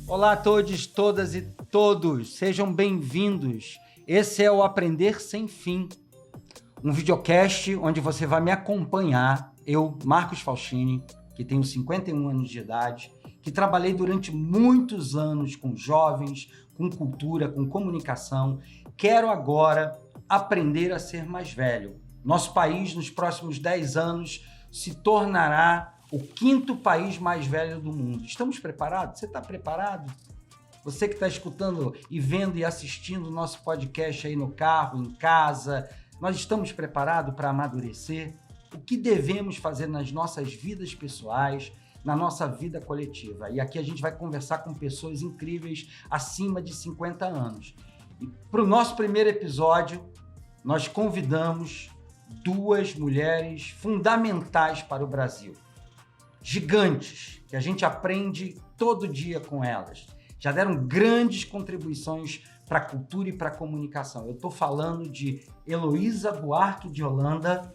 Olá a todos, todas e todos, sejam bem-vindos. Esse é o Aprender Sem Fim, um videocast onde você vai me acompanhar, eu, Marcos Faustini, que tenho 51 anos de idade, que trabalhei durante muitos anos com jovens, com cultura, com comunicação. Quero agora aprender a ser mais velho. Nosso país, nos próximos 10 anos, se tornará o 5º país mais velho do mundo. Estamos preparados? Você está preparado? Você que está escutando e vendo e assistindo o nosso podcast aí no carro, em casa, nós estamos preparados para amadurecer? O que devemos fazer nas nossas vidas pessoais, na nossa vida coletiva? E aqui a gente vai conversar com pessoas incríveis acima de 50 anos. E para o nosso primeiro episódio, nós convidamos 2 mulheres fundamentais para o Brasil. Gigantes, que a gente aprende todo dia com elas. Já deram grandes contribuições para a cultura e para a comunicação. Eu estou falando de Heloísa Buarque de Holanda,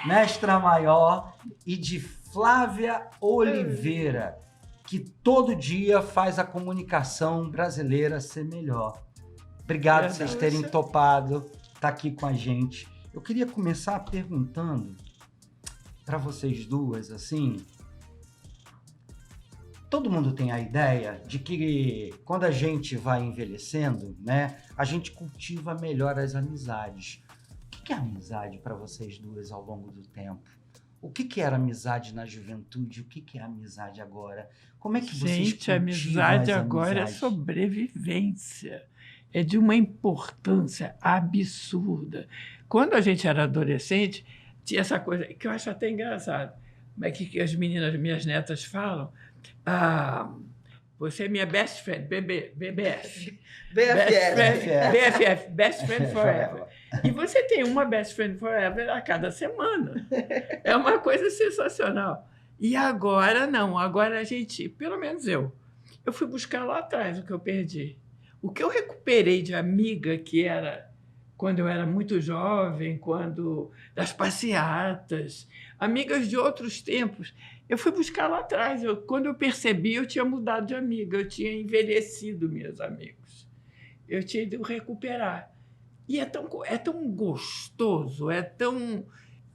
mestra maior, e de Flávia Oliveira, que todo dia faz a comunicação brasileira ser melhor. Obrigado por vocês terem topado estar aqui com a gente. Eu queria começar perguntando para vocês duas, assim, todo mundo tem a ideia de que quando a gente vai envelhecendo, né, a gente cultiva melhor as amizades. O que é amizade para vocês duas ao longo do tempo? O que era amizade na juventude? O que é amizade agora? Como é que vocês cultivam a amizade as agora amizades? É sobrevivência. É de uma importância absurda. Quando a gente era adolescente, tinha essa coisa que eu acho até engraçado, mas que as meninas, minhas netas falam, você é minha best friend, BBF. BFF, best friend forever. E você tem uma best friend forever a cada semana. É uma coisa sensacional. E agora não, agora a gente, pelo menos eu fui buscar lá atrás o que eu perdi. O que eu recuperei de amiga, que era quando eu era muito jovem, das passeatas, amigas de outros tempos, eu fui buscar lá atrás. Quando eu percebi, eu tinha mudado de amiga, eu tinha envelhecido meus amigos. Eu tinha ido recuperar. E é tão gostoso,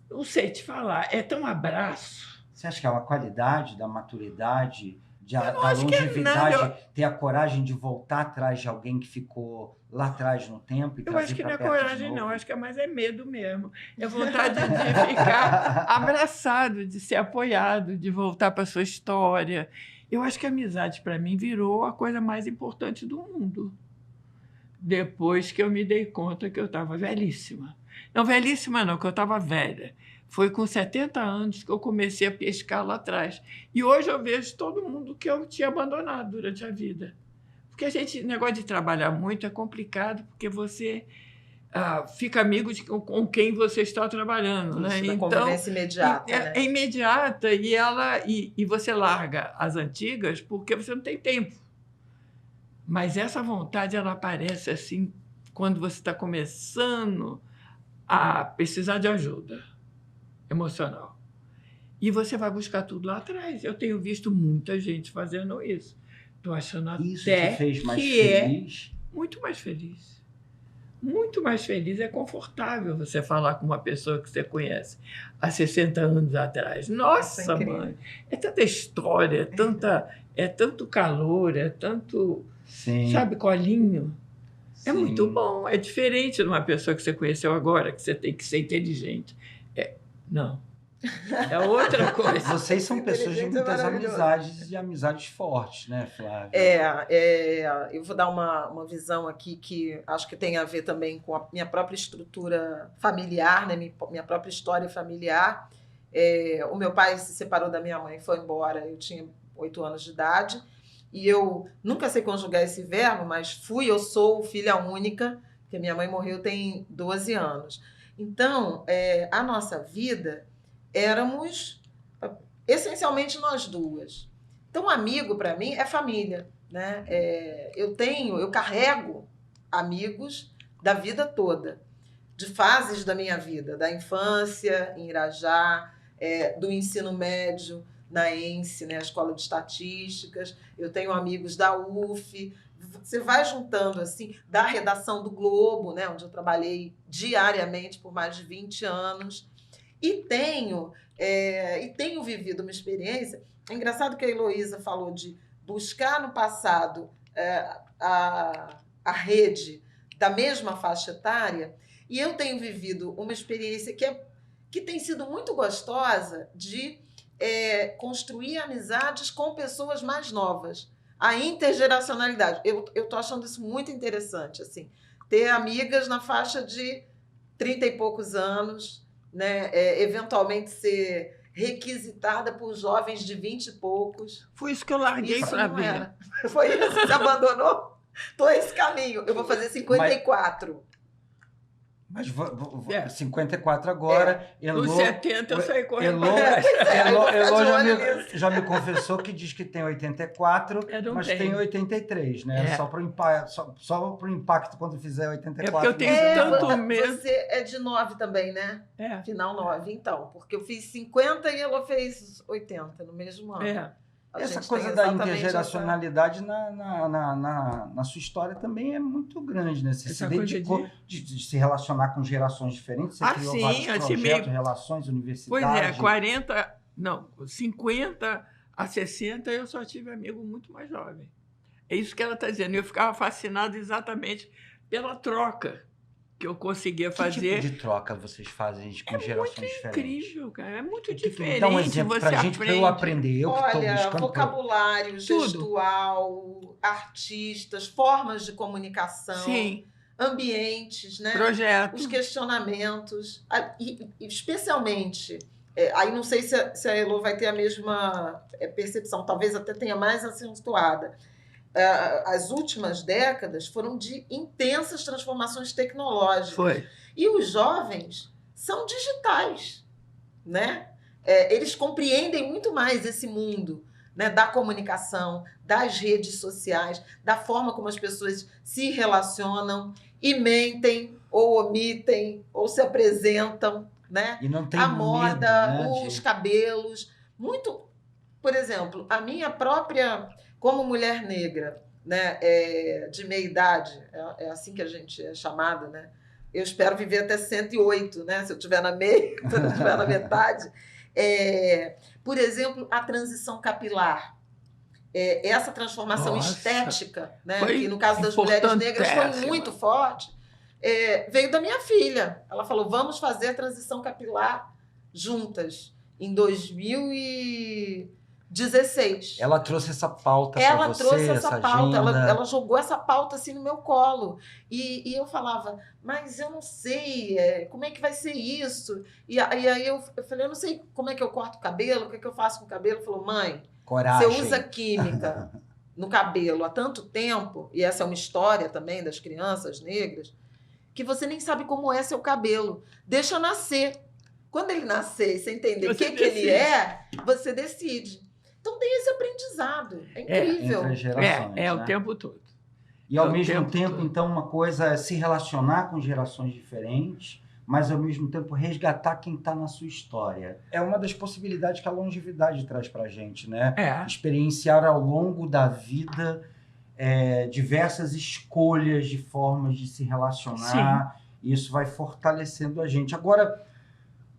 não sei te falar, é tão abraço. Você acha que é uma qualidade da maturidade, da acho que é longevidade, nada. ter a coragem de voltar atrás de alguém que ficou lá atrás no tempo e Eu trazer acho que não para é perto de coragem, novo? não. Acho que é mais medo mesmo. É vontade de ficar abraçado, de ser apoiado, de voltar para a sua história. Eu acho que a amizade, para mim, virou a coisa mais importante do mundo. Depois que eu me dei conta que eu estava velhíssima. Não, velhíssima não, que eu estava velha. Foi com 70 anos que eu comecei a pescar lá atrás. E hoje eu vejo todo mundo que eu tinha abandonado durante a vida. Porque negócio de trabalhar muito é complicado, porque você fica amigo com quem você está trabalhando. Isso, né? da convivência imediata. É imediata e você larga as antigas porque você não tem tempo. Mas essa vontade, ela aparece assim, quando você está começando a precisar de ajuda emocional. E você vai buscar tudo lá atrás. Eu tenho visto muita gente fazendo isso. Estou achando Isso até te fez mais que feliz? Muito mais feliz. Muito mais feliz. É confortável você falar com uma pessoa que você conhece há 60 anos atrás. Nossa, mãe! É tanta história, é tanto calor, é tanto... Sim. Sabe, colinho? Sim. É muito bom. É diferente de uma pessoa que você conheceu agora, que você tem que ser inteligente. Não. É outra coisa. Vocês são pessoas de muitas amizades e amizades fortes, né, Flávia? Eu vou dar uma visão aqui que acho que tem a ver também com a minha própria estrutura familiar, né, minha própria história familiar. O meu pai se separou da minha mãe, foi embora, eu tinha 8 anos de idade, e eu nunca sei conjugar esse verbo, mas eu sou filha única, porque minha mãe morreu tem 12 anos. Então, a nossa vida, éramos essencialmente nós duas. Então, amigo, para mim, é família. Né? Eu carrego amigos da vida toda, de fases da minha vida, da infância, em Irajá, do ensino médio, na ENSE, né, a Escola de Estatísticas, eu tenho amigos da UF, você vai juntando, assim, da redação do Globo, né, onde eu trabalhei diariamente por mais de 20 anos, e tenho vivido uma experiência. É engraçado que a Heloísa falou de buscar no passado a rede da mesma faixa etária, e eu tenho vivido uma experiência que tem sido muito gostosa de construir amizades com pessoas mais novas. A intergeracionalidade. Eu estou achando isso muito interessante, assim, ter amigas na faixa de 30 e poucos anos, né? Eventualmente ser requisitada por jovens de 20 e poucos. Foi isso que eu larguei para ver. Era. Foi isso que você abandonou? Estou nesse caminho. Eu vou fazer 54. Mas 54 agora. Nos 70 eu saí correndo. Elô já me confessou que diz que tem 84, mas tem 83, né? Só pro impacto quando fizer 84. É porque eu tenho tanto medo. Você é de 9 também, né? Final 9, então. Porque eu fiz 50 e Elô fez 80 no mesmo ano. Essa coisa da intergeracionalidade na sua história também é muito grande, né? Você se dedicou de se relacionar com gerações diferentes, você criou vários projetos, relações, universidades. Pois é, 50 a 60 eu só tive amigo muito mais jovem. É isso que ela está dizendo. Eu ficava fascinado exatamente pela troca que eu conseguia fazer. Que tipo de troca vocês fazem com gerações diferentes? É incrível, cara. É muito diferente. Dá um exemplo pra gente, para eu aprender. Olha, vocabulário, gestual, artistas, formas de comunicação, ambientes, né? Projetos. Os questionamentos. E especialmente, aí não sei se a Elô vai ter a mesma percepção, talvez até tenha mais acentuada. As últimas décadas foram de intensas transformações tecnológicas. Foi. E os jovens são digitais, né? Eles compreendem muito mais esse mundo, né, da comunicação, das redes sociais, da forma como as pessoas se relacionam e mentem, ou omitem, ou se apresentam, né? E não tem a moda, medo, né, os cabelos. Muito, por exemplo, a minha própria... Como mulher negra, né, de meia idade, é assim que a gente é chamada, né? Eu espero viver até 108, né? Se eu estiver na meia, se eu estiver na metade. Por exemplo, a transição capilar. Essa transformação estética, né, que no caso das mulheres negras foi muito forte, veio da minha filha. Ela falou, vamos fazer a transição capilar juntas, em 2016. Ela trouxe essa pauta para você, trouxe essa pauta, agenda. ela jogou essa pauta assim no meu colo. E eu falava, mas eu não sei, como é que vai ser isso? E aí eu falei, eu não sei como é que eu corto o cabelo, o que é que eu faço com o cabelo. Ela falou, mãe, coragem. Você usa química no cabelo há tanto tempo, e essa é uma história também das crianças negras, que você nem sabe como é seu cabelo. Deixa nascer. Quando ele nascer e você entender o que ele é, você decide. Então tem esse aprendizado. É incrível. Entre as gerações, né? O tempo todo. E ao mesmo tempo, então, uma coisa é se relacionar com gerações diferentes, mas ao mesmo tempo resgatar quem está na sua história. É uma das possibilidades que a longevidade traz para a gente, né? Experienciar ao longo da vida diversas escolhas de formas de se relacionar. Sim. E isso vai fortalecendo a gente. Agora,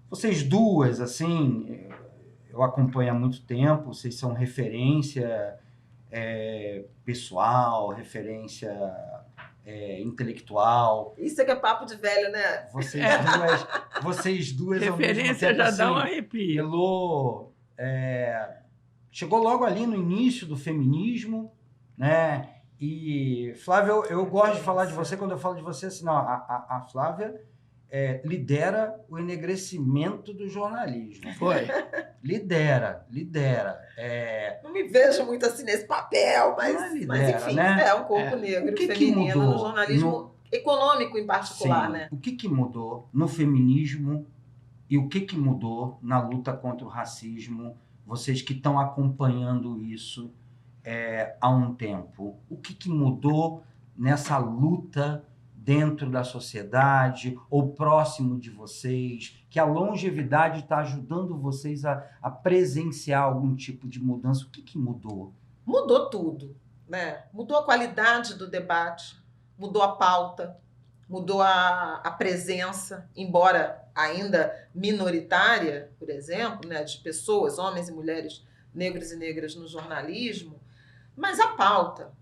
vocês duas, assim... Eu acompanho há muito tempo, vocês são referência pessoal, referência intelectual. Isso é que é papo de velho, né? Vocês duas referência já dá um arrepio. Elô chegou logo ali no início do feminismo, né? E, Flávia, eu gosto de falar de você, quando eu falo de você, assim, não, a Flávia... lidera o enegrecimento do jornalismo. Foi. Lidera. Não me vejo muito assim nesse papel, mas enfim, né? É um corpo negro, feminino, no jornalismo econômico em particular, né? O que mudou no feminismo e o que mudou na luta contra o racismo? Vocês que estão acompanhando isso há um tempo. O que mudou nessa luta dentro da sociedade ou próximo de vocês, que a longevidade está ajudando vocês a presenciar algum tipo de mudança? O que mudou? Mudou tudo, né? Mudou a qualidade do debate, mudou a pauta, mudou a presença, embora ainda minoritária, por exemplo, né, de pessoas, homens e mulheres, negros e negras no jornalismo, mas a pauta,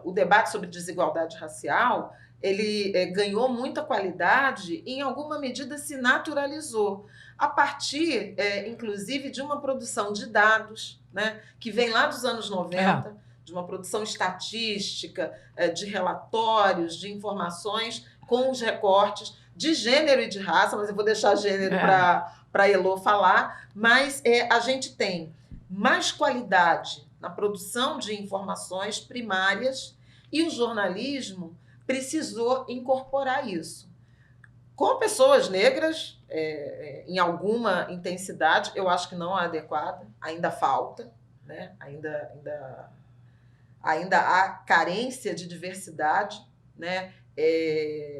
o debate sobre desigualdade racial, ele ganhou muita qualidade e, em alguma medida, se naturalizou, a partir, inclusive, de uma produção de dados, né, que vem lá dos anos 90, de uma produção estatística, de relatórios, de informações com os recortes de gênero e de raça, mas eu vou deixar gênero para a Elô falar, mas a gente tem mais qualidade na produção de informações primárias e o jornalismo precisou incorporar isso. Com pessoas negras, em alguma intensidade, eu acho que não é adequada, ainda falta, né? Ainda há carência de diversidade, né?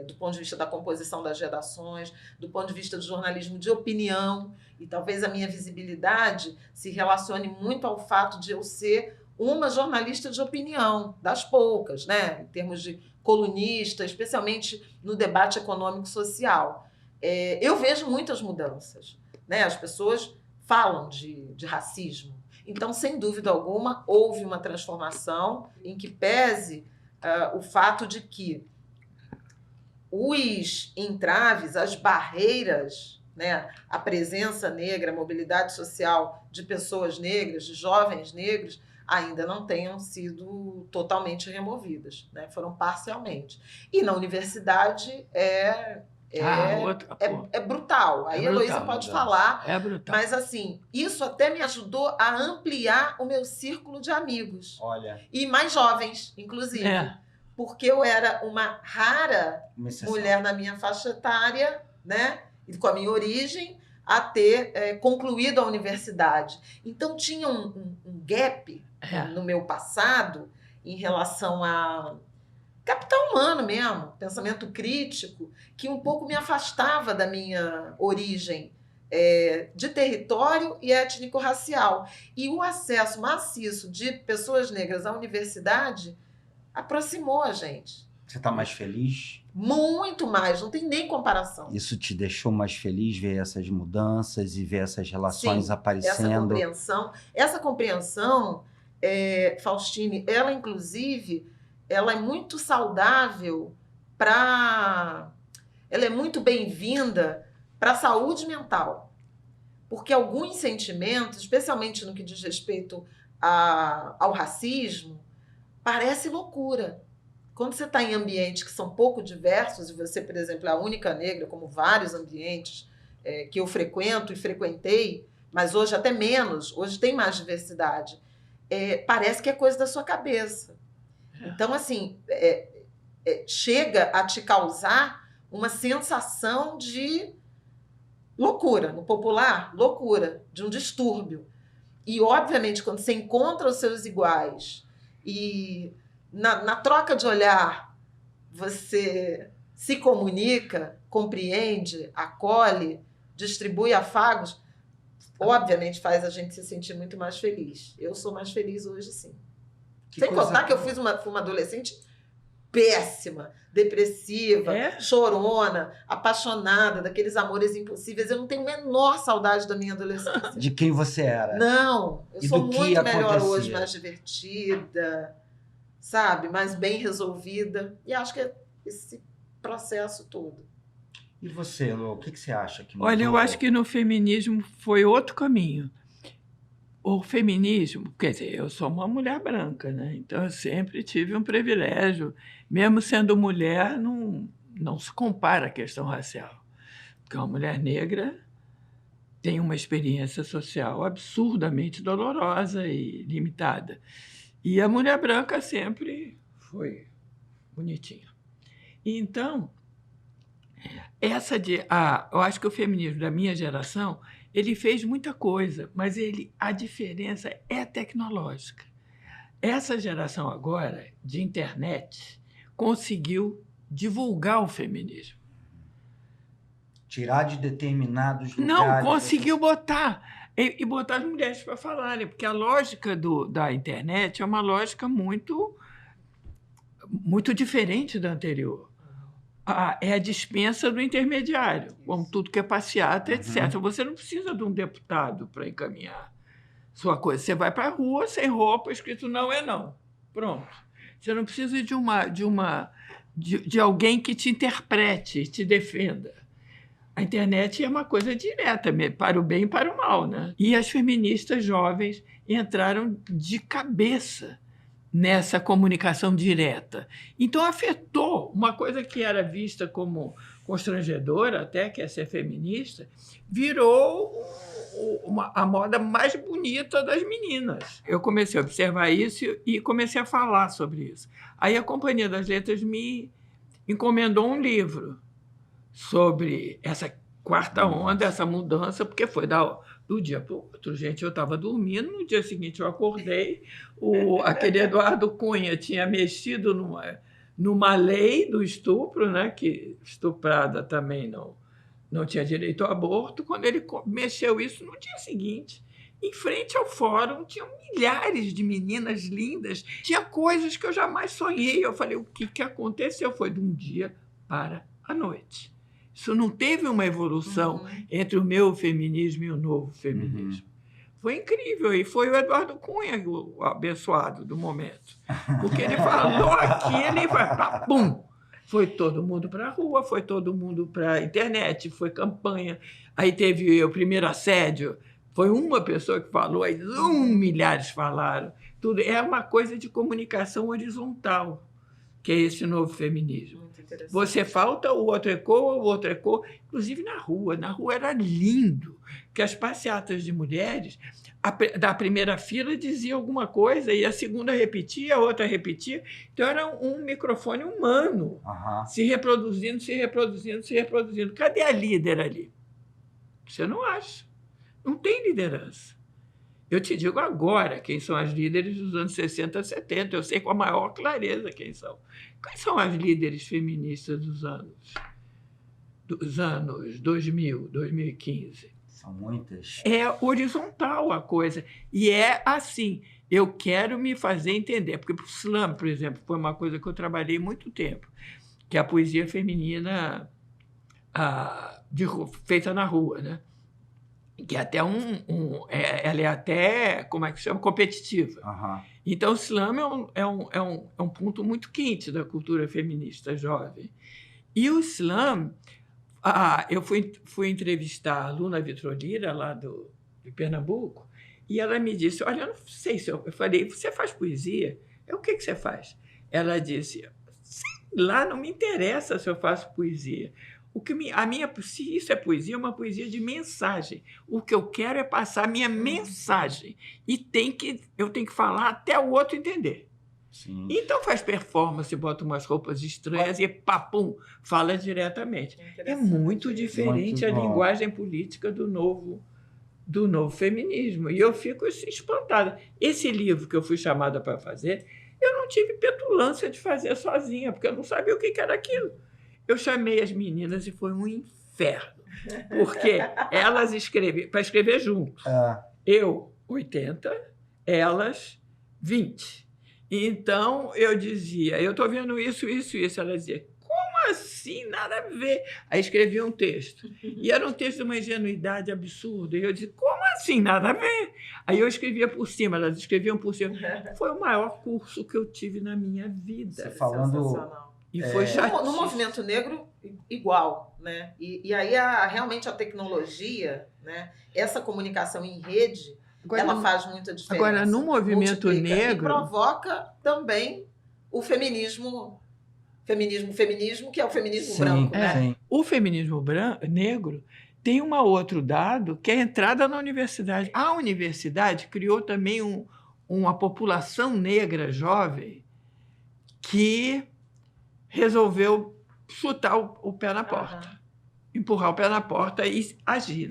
Do ponto de vista da composição das redações, do ponto de vista do jornalismo de opinião, e talvez a minha visibilidade se relacione muito ao fato de eu ser uma jornalista de opinião, das poucas, né? Em termos de colunista, especialmente no debate econômico-social. Eu vejo muitas mudanças, né? As pessoas falam de racismo. Então, sem dúvida alguma, houve uma transformação em que pese o fato de que os entraves, as barreiras, né, a presença negra, a mobilidade social de pessoas negras, de jovens negros, ainda não tenham sido totalmente removidas, né? Foram parcialmente. E na universidade é brutal. Aí a Heloísa pode falar. É brutal. Mas, assim, isso até me ajudou a ampliar o meu círculo de amigos. Olha. E mais jovens, inclusive. Porque eu era uma rara mulher na minha faixa etária, né? E com a minha origem, a ter concluído a universidade. Então, tinha um gap no meu passado em relação a capital humano mesmo, pensamento crítico, que um pouco me afastava da minha origem de território e étnico-racial. E o acesso maciço de pessoas negras à universidade aproximou a gente. Você está mais feliz? Muito mais, não tem nem comparação. Isso te deixou mais feliz, ver essas mudanças e ver essas relações aparecendo? Essa compreensão, Faustine, ela inclusive, ela é muito saudável ela é muito bem-vinda para a saúde mental. Porque alguns sentimentos, especialmente no que diz respeito ao racismo, parece loucura. Quando você está em ambientes que são pouco diversos, e você, por exemplo, é a única negra, como vários ambientes que eu frequento e frequentei, mas hoje até menos, hoje tem mais diversidade, parece que é coisa da sua cabeça. Então, assim, chega a te causar uma sensação de loucura, no popular, loucura, de um distúrbio. E, obviamente, quando você encontra os seus iguais e na troca de olhar você se comunica, compreende, acolhe, distribui afagos, obviamente faz a gente se sentir muito mais feliz. Eu sou mais feliz hoje, sim. Sem contar que eu fui uma adolescente péssima, depressiva, chorona, apaixonada, daqueles amores impossíveis. Eu não tenho a menor saudade da minha adolescência. De quem você era? Não, eu sou muito melhor hoje, mais divertida, sabe? Mais bem resolvida. E acho que é esse processo todo. E você, Lô, o que você acha que mudou? Olha, eu acho que no feminismo foi outro caminho. O feminismo, quer dizer, eu sou uma mulher branca, né? Então eu sempre tive um privilégio. Mesmo sendo mulher, não se compara a questão racial. Porque uma mulher negra tem uma experiência social absurdamente dolorosa e limitada. E a mulher branca sempre foi bonitinha. E então, eu acho que o feminismo da minha geração, ele fez muita coisa, mas a diferença é tecnológica. Essa geração agora, de internet, conseguiu divulgar o feminismo. Tirar de determinados lugares. Não, conseguiu botar. E botar as mulheres para falarem, porque a lógica da internet é uma lógica muito, muito diferente da anterior. É a dispensa do intermediário, como tudo que é passeata, etc. Você não precisa de um deputado para encaminhar sua coisa. Você vai para a rua sem roupa, escrito não é não. Pronto. Você não precisa de alguém que te interprete, te defenda. A internet é uma coisa direta, para o bem e para o mal, né? E as feministas jovens entraram de cabeça nessa comunicação direta. Então, afetou uma coisa que era vista como constrangedora, até que é ser feminista, virou a moda mais bonita das meninas. Eu comecei a observar isso e comecei a falar sobre isso. Aí a Companhia das Letras me encomendou um livro sobre essa quarta onda, essa mudança, porque foi do dia para o outro. Gente, eu estava dormindo, no dia seguinte eu acordei, aquele Eduardo Cunha tinha mexido numa lei do estupro, né, que estuprada também não tinha direito ao aborto. Quando ele mexeu isso, no dia seguinte, em frente ao fórum, tinham milhares de meninas lindas, tinha coisas que eu jamais sonhei. Eu falei, o que aconteceu? Foi de um dia para a noite. Isso não teve uma evolução entre o meu feminismo e o novo feminismo. Foi incrível. E foi o Eduardo Cunha, o abençoado do momento. Porque ele falou aquilo e vai, pum! Foi todo mundo para a rua, foi todo mundo para a internet, foi campanha. Aí teve o primeiro assédio. Foi uma pessoa que falou, aí milhares falaram. Tudo. É uma coisa de comunicação horizontal, que é esse novo feminismo. Você falta, o outro ecoa. Inclusive na rua. Na rua era lindo, que as passeatas de mulheres, da primeira fila dizia alguma coisa, e a segunda repetia, a outra repetia. Então era um microfone humano, se reproduzindo. Cadê a líder ali? Você não acha. Não tem liderança. Eu te digo agora quem são as líderes dos anos 60 a 70. Eu sei com a maior clareza quem são. Quais são as líderes feministas dos anos 2000, 2015? São muitas. É horizontal a coisa. E é assim, eu quero me fazer entender. Porque o slam, por exemplo, foi uma coisa que eu trabalhei muito tempo, que é a poesia feminina feita na rua, né? Que é até ela é até, como é que chama? Competitiva. Então, o slam é um ponto muito quente da cultura feminista jovem. E o slam, eu fui entrevistar a Luna Vitrolira, lá de Pernambuco, e ela me disse, olha, eu não sei se eu falei, você faz poesia? O que você faz? Ela disse, sei lá, não me interessa se eu faço poesia. Se isso é poesia, é uma poesia de mensagem. O que eu quero é passar a minha mensagem. E eu tenho que falar até o outro entender. Sim. Então faz performance, bota umas roupas estranhas e papum, fala diretamente. É muito diferente a linguagem política do novo feminismo. E eu fico espantada. Esse livro que eu fui chamada para fazer, eu não tive petulância de fazer sozinha, porque eu não sabia o que era aquilo. Eu chamei as meninas e foi um inferno, porque elas escreviam, para escrever junto. Eu, 80, elas, 20. Então, eu dizia, eu estou vendo isso. Ela dizia, como assim? Nada a ver. Aí escrevia um texto. E era um texto de uma ingenuidade absurda. E eu dizia, como assim? Nada a ver. Aí eu escrevia por cima, elas escreviam por cima. Foi o maior curso que eu tive na minha vida. Você falando... E foi chato. No movimento negro, igual, né? E aí, realmente, a tecnologia, né? Essa comunicação em rede, ela faz muita diferença. Agora, no movimento negro... E provoca também o feminismo, que é o feminismo branco, né? Sim. O feminismo negro tem um outro dado, que é a entrada na universidade. A universidade criou também uma população negra jovem que resolveu chutar o pé na porta. empurrar o pé na porta e agir.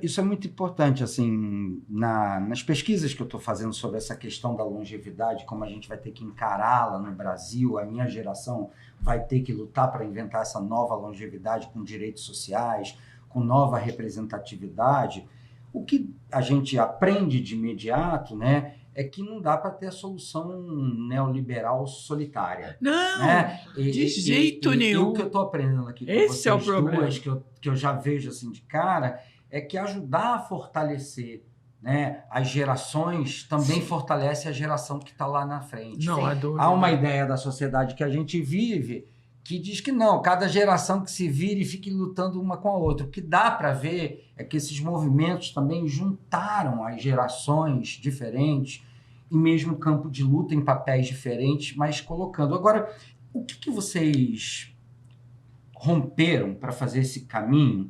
Isso é muito importante, assim, nas pesquisas que eu estou fazendo sobre essa questão da longevidade, como a gente vai ter que encará-la no Brasil, a minha geração vai ter que lutar para inventar essa nova longevidade com direitos sociais, com nova representatividade. O que a gente aprende de imediato, né, é que não dá para ter a solução neoliberal solitária. Não, né? de jeito nenhum. E o que eu estou aprendendo aqui com Esse é o vocês problema. duas, que eu já vejo assim de cara, é que ajudar a fortalecer, né, as gerações também fortalece a geração que está lá na frente. Não há dúvida. Há uma ideia da sociedade que a gente vive que diz que não, cada geração que se vire e fique lutando uma com a outra. O que dá para ver é que esses movimentos também juntaram as gerações diferentes e mesmo campo de luta em papéis diferentes, mas colocando. Agora, o que vocês romperam para fazer esse caminho?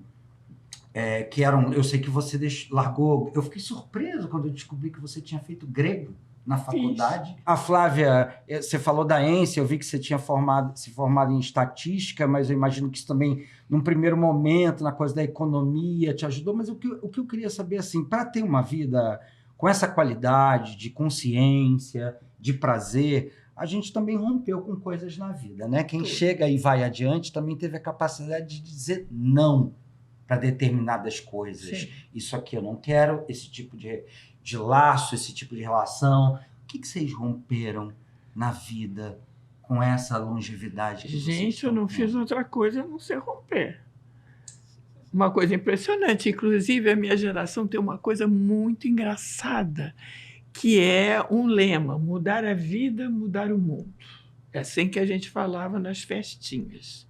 Que eram, eu sei que você largou. Eu fiquei surpreso quando eu descobri que você tinha feito grego na faculdade. Fiz. A Flávia, você falou da ENSE, eu vi que você tinha se formado em estatística, mas eu imagino que isso também, num primeiro momento, na coisa da economia, te ajudou. Mas o que eu queria saber, assim, para ter uma vida com essa qualidade de consciência, de prazer, a gente também rompeu com coisas na vida, né? Quem chega e vai adiante também teve a capacidade de dizer não para determinadas coisas. Sim. Isso aqui eu não quero, esse tipo de laço, esse tipo de relação. O que vocês romperam na vida com essa longevidade? Gente, eu não fiz outra coisa a não ser romper. Uma coisa impressionante. Inclusive, a minha geração tem uma coisa muito engraçada, que é um lema: mudar a vida, mudar o mundo. É assim que a gente falava nas festinhas.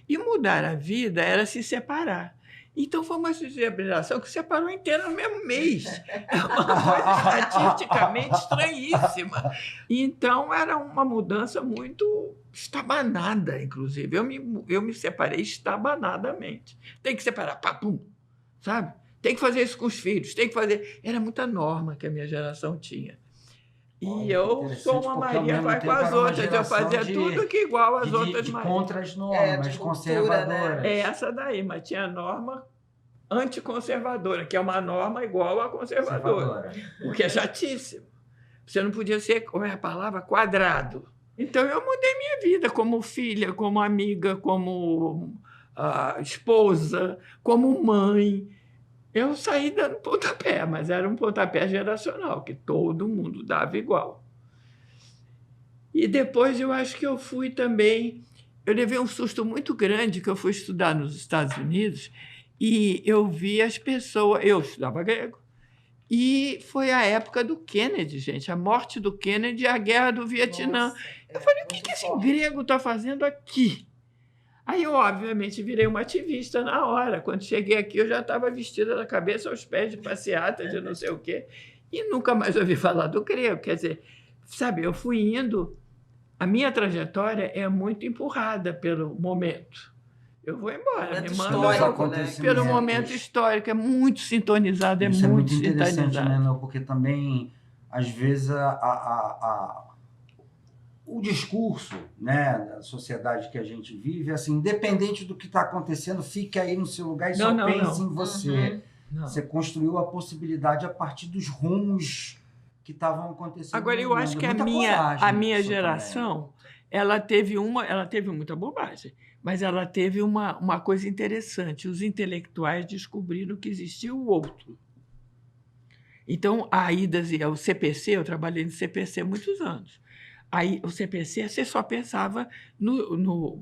E mudar a vida era se separar. Então, foi uma geração que separou inteira no mesmo mês. É uma coisa estatisticamente estranhíssima. Então, era uma mudança muito estabanada, inclusive. Eu me separei estabanadamente. Tem que separar, papum, sabe? Tem que fazer isso com os filhos, tem que fazer... Era muita norma que a minha geração tinha. E olha, eu sou uma Maria, vai com as outras. Eu fazia tudo que igual às outras de Marias. contra as normas, de cultura, conservadoras. né? É essa daí, mas tinha norma anticonservadora, que é uma norma igual à conservadora. O que é chatíssimo. Você não podia ser, como é a palavra, quadrado. Então, eu mudei minha vida como filha, como amiga, como esposa, como mãe. Eu saí dando pontapé, mas era um pontapé geracional, que todo mundo dava igual. E depois eu acho que eu fui também... Eu levei um susto muito grande, que eu fui estudar nos Estados Unidos, e eu vi as pessoas... Eu estudava grego. E foi a época do Kennedy, gente. A morte do Kennedy e a guerra do Vietnã. Nossa, eu falei, o que esse grego está fazendo aqui? Aí eu, obviamente, virei uma ativista na hora. Quando cheguei aqui, eu já estava vestida da cabeça aos pés de passeata, de não sei o quê. E nunca mais ouvi falar do grego. Quer dizer, sabe, eu fui indo... A minha trajetória é muito empurrada pelo momento. Eu vou embora, me histórico, manda né? pelo momento histórico. É muito sintonizado, Isso é muito interessante, sintonizado. né, Nel? Porque também, às vezes, o discurso, né, da sociedade que a gente vive, assim, independente do que está acontecendo, fique aí no seu lugar e só pense em você. Não. Você construiu a possibilidade a partir dos rumos que estavam acontecendo. Agora, eu acho que a minha geração, ela teve muita bobagem, mas ela teve uma coisa interessante. Os intelectuais descobriram que existia o outro. Então, a IDAS e o CPC, eu trabalhei no CPC há muitos anos. Aí, o CPC, você só pensava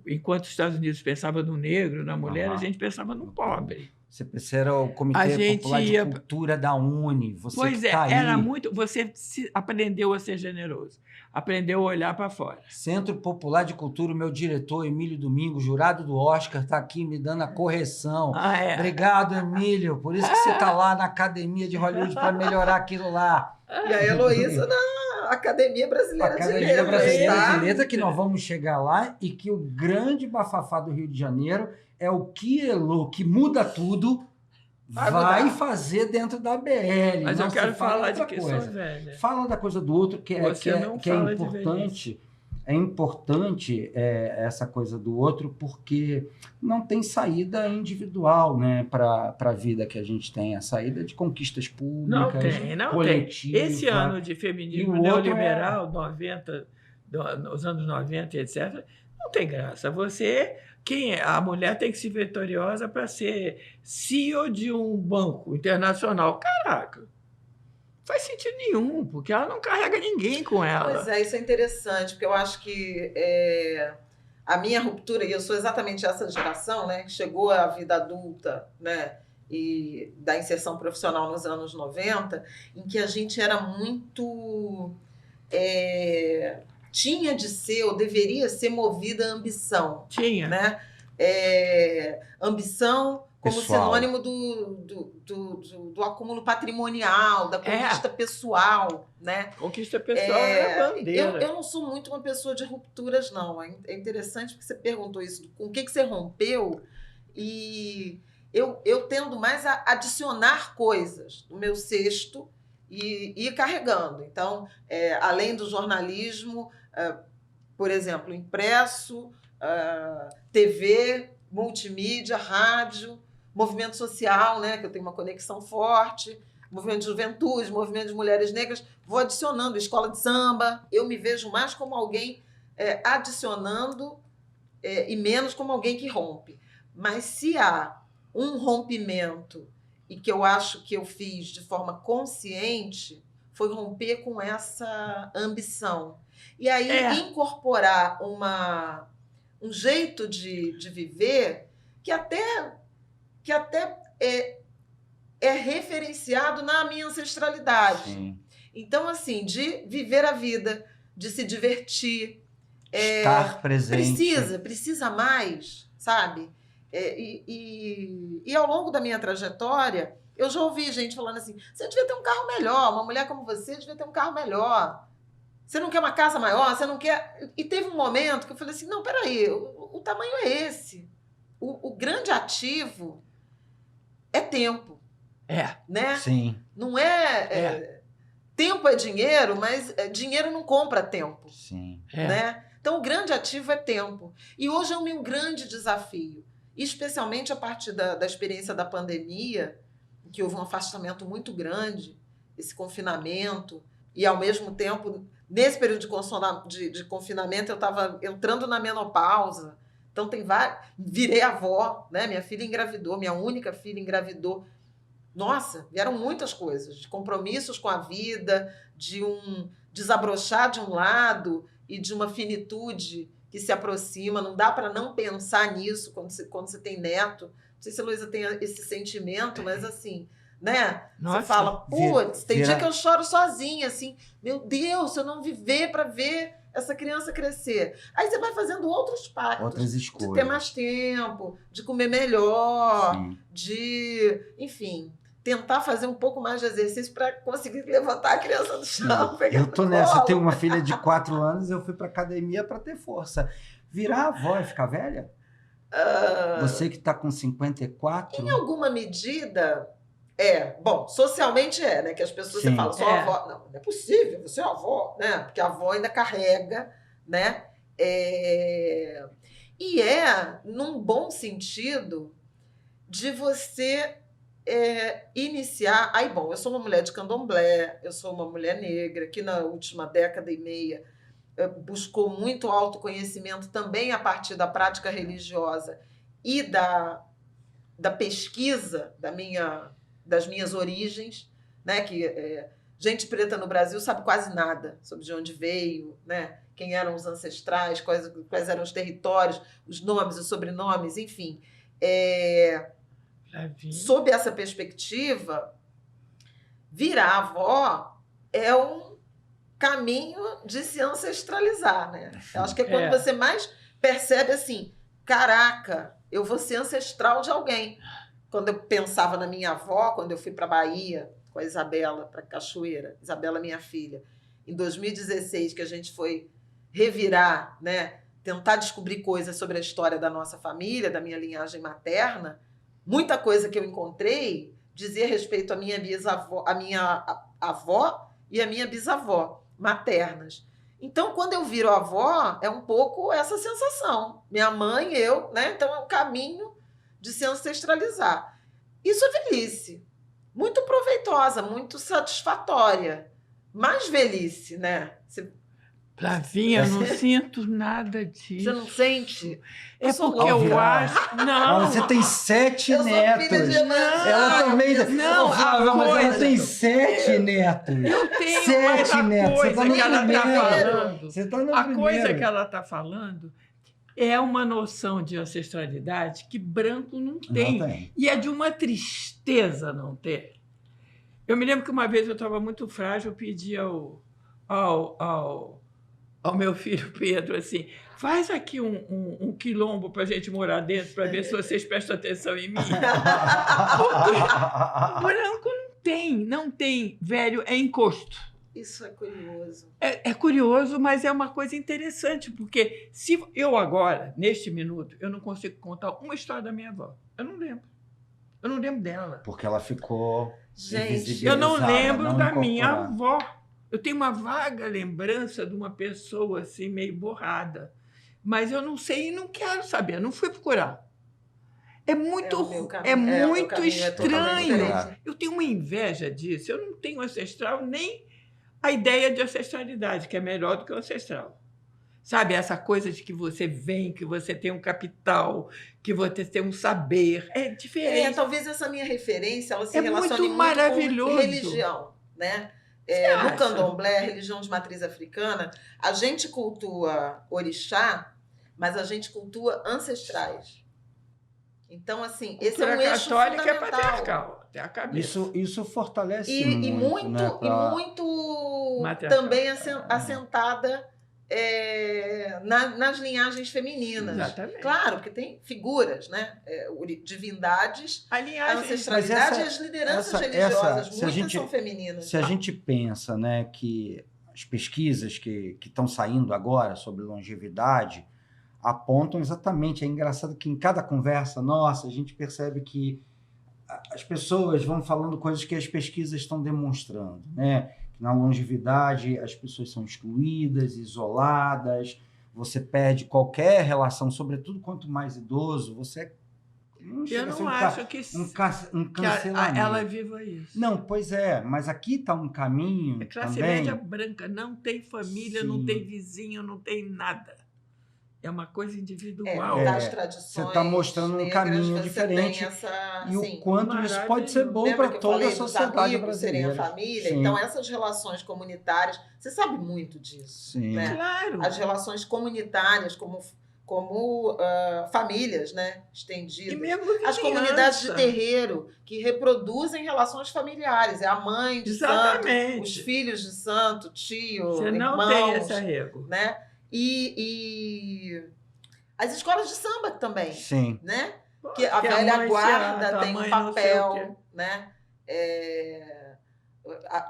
enquanto os Estados Unidos pensava no negro, na mulher, a gente pensava no pobre. CPC era o Comitê Popular de Cultura da UNE. Pois é, era muito... Você aprendeu a ser generoso, aprendeu a olhar para fora. Centro Popular de Cultura, o meu diretor, Emílio Domingo, jurado do Oscar, está aqui me dando a correção. Obrigado, Emílio. Por isso que você está lá na Academia de Hollywood para melhorar aquilo lá. E a Heloísa na Academia Brasileira de Letras. Academia Brasileira de Letras, que nós vamos chegar lá, e que o grande bafafá do Rio de Janeiro é o que Elo, que muda tudo, vai fazer dentro da BL. Mas eu quero falar de questões velhas. Fala da coisa do outro, que é importante. é importante essa coisa do outro, porque não tem saída individual, né, para a vida que a gente tem, a saída de conquistas públicas, Não coletiva. tem. Esse ano de feminismo E o outro neoliberal, 90, nos anos 90, etc., não tem graça. A mulher tem que ser vitoriosa para ser CEO de um banco internacional. Caraca! Não faz sentido nenhum, porque ela não carrega ninguém com ela. Pois é, isso é interessante, porque eu acho que a minha ruptura, e eu sou exatamente essa geração, né, que chegou à vida adulta, né, e da inserção profissional nos anos 90, em que a gente era muito... tinha de ser, ou deveria ser movida a ambição. Tinha. Né? Ambição como pessoal. sinônimo do acúmulo patrimonial, da conquista pessoal, né? Conquista pessoal é a bandeira. Eu não sou muito uma pessoa de rupturas, não. É interessante porque você perguntou isso, com o que você rompeu, e eu tendo mais a adicionar coisas no meu cesto e ir carregando. Então, além do jornalismo, por exemplo, impresso, TV, multimídia, rádio, movimento social, né, que eu tenho uma conexão forte, movimento de juventude, movimento de mulheres negras, vou adicionando, escola de samba, eu me vejo mais como alguém adicionando e menos como alguém que rompe. Mas se há um rompimento, e que eu acho que eu fiz de forma consciente, foi romper com essa ambição. E aí incorporar um jeito de viver que até é referenciado na minha ancestralidade. Sim. Então, assim, de viver a vida, de se divertir. Estar presente. Precisa mais, sabe? E ao longo da minha trajetória, eu já ouvi gente falando assim, você devia ter um carro melhor, uma mulher como você devia ter um carro melhor. Você não quer uma casa maior? Você não quer... E teve um momento que eu falei assim, não, peraí, o tamanho é esse. O grande ativo é tempo. Né? Sim. Não tempo é dinheiro, mas dinheiro não compra tempo. Sim. Né? Então, o grande ativo é tempo. E hoje é o meu grande desafio, especialmente a partir da experiência da pandemia, que houve um afastamento muito grande, esse confinamento, e, ao mesmo tempo, nesse período de confinamento, eu estava entrando na menopausa. Então, virei avó, né? Minha filha engravidou, minha única filha engravidou. Nossa, vieram muitas coisas, de compromissos com a vida, de desabrochar de um lado e de uma finitude que se aproxima. Não dá para não pensar nisso quando você tem neto. Não sei se a Luísa tem esse sentimento, mas assim, né? Nossa, você fala, putz, tem dia que eu choro sozinha, assim, meu Deus, se eu não viver para ver essa criança crescer. Aí você vai fazendo outros pactos. Outras escolhas. De ter mais tempo, de comer melhor, Sim. enfim, tentar fazer um pouco mais de exercício para conseguir levantar a criança do chão. Eu tô nessa, eu tenho uma filha de 4 anos, eu fui para academia para ter força. Virar avó e ficar velha? Você que está com 54? Em alguma medida, bom, socialmente né? Que as pessoas você fala, sou avó. Não é possível, você é avó, né? Porque a avó ainda carrega, né? E num bom sentido de você iniciar... Aí, bom, eu sou uma mulher de candomblé, eu sou uma mulher negra, que na última década e meia buscou muito autoconhecimento também a partir da prática religiosa e da pesquisa das minhas origens, né? Que gente preta no Brasil sabe quase nada sobre de onde veio, né? Quem eram os ancestrais, quais eram os territórios, os nomes, os sobrenomes, enfim. Sob essa perspectiva, virar avó é um caminho de se ancestralizar, né? Eu acho que é quando você mais percebe assim, caraca, eu vou ser ancestral de alguém. Quando eu pensava na minha avó, quando eu fui para a Bahia com a Isabela, para Cachoeira, Isabela, minha filha, em 2016, que a gente foi revirar, né? Tentar descobrir coisas sobre a história da nossa família, da minha linhagem materna, muita coisa que eu encontrei dizia respeito à minha bisavó, à minha avó e à minha bisavó maternas. Então, quando eu viro avó, é um pouco essa sensação. Minha mãe, eu, né? Então, é um caminho de se ancestralizar. Isso é velhice. Muito proveitosa, muito satisfatória. Mais velhice, né? Flavinha, eu não sinto nada disso. Você não sente? É sou porque eu louca. acho... Não, Você tem 7 Eu sou netos. filha de Ela também. Não, Ô, Flávia, a mas ela coisa- tem 7 netos. eu tenho, mas 7 a netos. Você coisa tá no que ela está primeiro. falando... Você tá no A primeiro. coisa que ela está falando é uma noção de ancestralidade que branco não tem. Não tem. E é de uma tristeza não ter. Eu me lembro que uma vez eu estava muito frágil, eu pedi ao meu filho Pedro assim, faz aqui um quilombo para a gente morar dentro, para ver se vocês prestam atenção em mim. Branco não tem, velho, é encosto. Isso é curioso. É curioso, mas é uma coisa interessante, porque se eu agora, neste minuto, eu não consigo contar uma história da minha avó. Eu não lembro. Eu não lembro dela. Porque ela ficou. Gente, Eu não invisibilizada, lembro não da minha incorporada. avó. Eu tenho uma vaga lembrança de uma pessoa assim, meio borrada. Mas eu não sei e não quero saber, não fui procurar. É muito, o meu caminho- é o meu muito caminho é totalmente estranho. diferente. Eu tenho uma inveja disso. Eu não tenho ancestral nem a ideia de ancestralidade, que é melhor do que o ancestral. Sabe, essa coisa de que você vem, que você tem um capital, que você tem um saber. É diferente. Talvez essa minha referência ela se É relacione muito muito maravilhoso. com religião, né? Você No acha? candomblé, religião de matriz africana, a gente cultua orixá, mas a gente cultua ancestrais. Então, assim, esse é um Cultura eixo católica é fundamental. patriarcal. Até a cabeça. Isso fortalece E muito, muito, né, pra- e muito Matriarcal. também assentada nas linhagens femininas. Exatamente. Claro, porque tem figuras, né? Divindades, A a linhagem. ancestralidade Mas e as lideranças essa- religiosas, se a muitas gente- são femininas. Se a gente pensa, né, que as pesquisas que estão saindo agora sobre longevidade apontam exatamente. É engraçado que em cada conversa nossa a gente percebe que as pessoas vão falando coisas que as pesquisas estão demonstrando, né? Que na longevidade as pessoas são excluídas, isoladas, você perde qualquer relação, sobretudo quanto mais idoso, você não Eu chega a ser não um acho que, um que cancelamento. ela viva isso. Não, pois é, mas aqui está um caminho É classe também. média branca, não tem família, não Sim. tem vizinho, não tem nada. É uma coisa individual. Das É, tradições você tá mostrando um negras, caminho você diferente tem essa, E assim, o quanto isso pode ser bom lembra para que eu toda falei a dos sociedade amigos serem brasileira. a família? Sim. Então, essas relações comunitárias, você sabe muito disso. Sim. Né? Claro. As relações comunitárias, como famílias, né, estendidas. E mesmo As vizinhança. comunidades de terreiro, que reproduzem relações familiares. É a mãe de santo, Exatamente. os filhos de santo, tio, Você não irmãos. tem esse arrego. Né? E as escolas de samba também. Sim. Né? Que a Que velha mãe guarda se ama, tem a um mãe não sei o papel, né?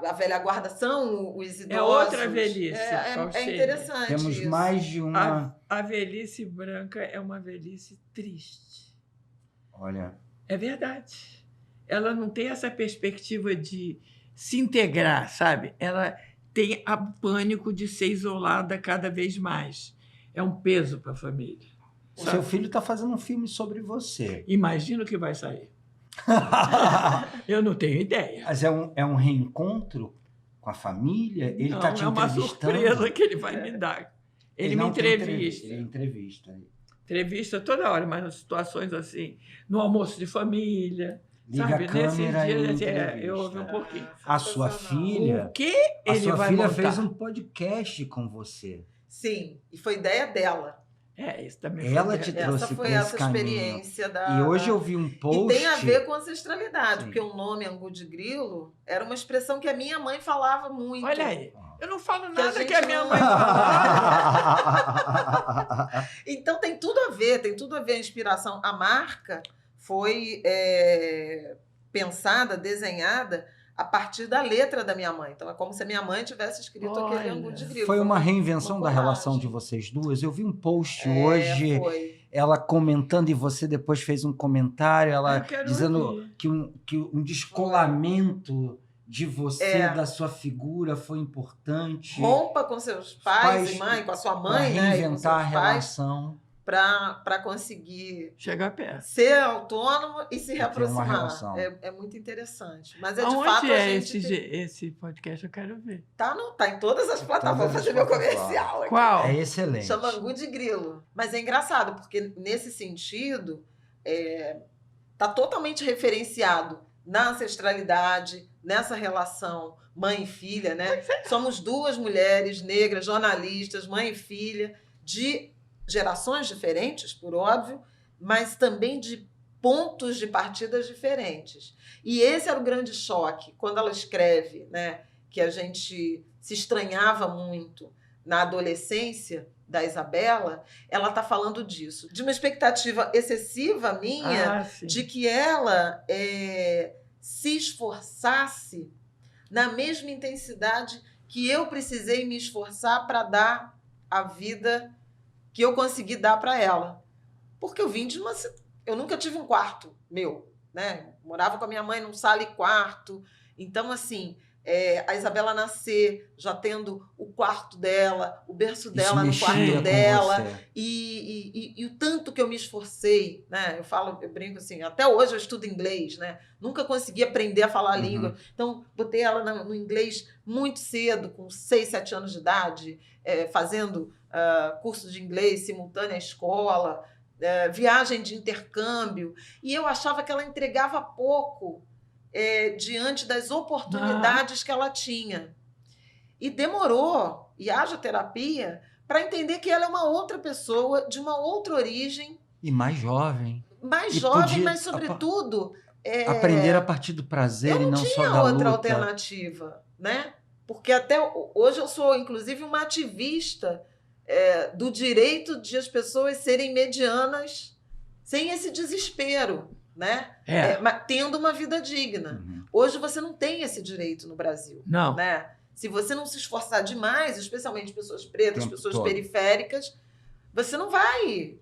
A velha guarda são os idosos. É outra velhice, É Faustine. interessante Temos isso. mais de uma. A velhice branca é uma velhice triste. Olha, É verdade. Ela não tem essa perspectiva de se integrar, sabe? Ela tem o pânico de ser isolada cada vez mais. É um peso para a família. o seu filho está fazendo um filme sobre você. Imagina o que vai sair. Eu não tenho ideia. Mas é um reencontro com a família? Ele Não, está te é uma entrevistando? surpresa que ele vai me dar. Ele me não tem entrevista. Ele entrevista. Entrevista toda hora, mas nas situações assim, no almoço de família. Liga sabe? a câmera e Nesse dia, entrevista. eu ouvi um pouquinho. A sua Sensacional. filha... O que A ele sua vai filha montar? fez um podcast com você. Sim, e foi ideia dela. Isso também Ela foi te ideia. trouxe Essa foi pra esse essa caminho. experiência da. E hoje eu vi um post... E tem a ver com ancestralidade, Sim. porque o nome Angu de Grilo era uma expressão que a minha mãe falava muito. Olha aí, eu não falo Que a nada gente que a minha não- mãe fala. Então tem tudo a ver, a inspiração. A marca foi pensada, desenhada a partir da letra da minha mãe. Então é como se a minha mãe tivesse escrito aquele Olha, Angu de Grilo. Foi uma reinvenção uma da relação colagem. de vocês duas. Eu vi um post hoje, Foi. ela comentando e você depois fez um comentário, ela Eu quero dizendo ouvir. que um descolamento de você, da sua figura, foi importante. Rompa com seus pais e mãe, com a sua mãe, né? Reinventar a relação. Para conseguir chegar perto, ser autônomo e se reaproximar. Uma relação. É muito interessante. Mas de Aonde fato é esse podcast? Eu quero ver. Tá em todas as plataformas. Vou fazer meu comercial aqui. Qual? É excelente. Chama Angu de Grilo. Mas é engraçado, porque nesse sentido tá totalmente referenciado na ancestralidade, nessa relação mãe e filha, né? Somos duas mulheres negras, jornalistas, mãe e filha, de gerações diferentes, por óbvio, mas também de pontos de partidas diferentes. E esse era o grande choque, quando ela escreve, né, que a gente se estranhava muito na adolescência da Isabela, ela está falando disso, de uma expectativa excessiva minha de que ela se esforçasse na mesma intensidade que eu precisei me esforçar para dar a vida que eu consegui dar para ela. Porque eu vim de uma... Eu nunca tive um quarto meu, né? Morava com a minha mãe num sala e quarto. Então, assim, a Isabela nascer já tendo o quarto dela, o berço dela no quarto dela. E o tanto que eu me esforcei, né? Eu brinco assim, até hoje eu estudo inglês, né? Nunca consegui aprender a falar a língua. Então, botei ela no inglês muito cedo, com 6, 7 anos de idade, fazendo curso de inglês simultâneo à escola, viagem de intercâmbio. E eu achava que ela entregava pouco diante das oportunidades que ela tinha. E demorou, e haja terapia, para entender que ela é uma outra pessoa, de uma outra origem. E mais jovem. Mais jovem, mas, sobretudo... aprender a partir do prazer e não só da luta. Eu não tinha outra alternativa, né? Porque até hoje eu sou, inclusive, uma ativista do direito de as pessoas serem medianas sem esse desespero, né? Tendo uma vida digna. Hoje você não tem esse direito no Brasil. Não. Né? Se você não se esforçar demais, especialmente pessoas pretas, pessoas periféricas, você não vai...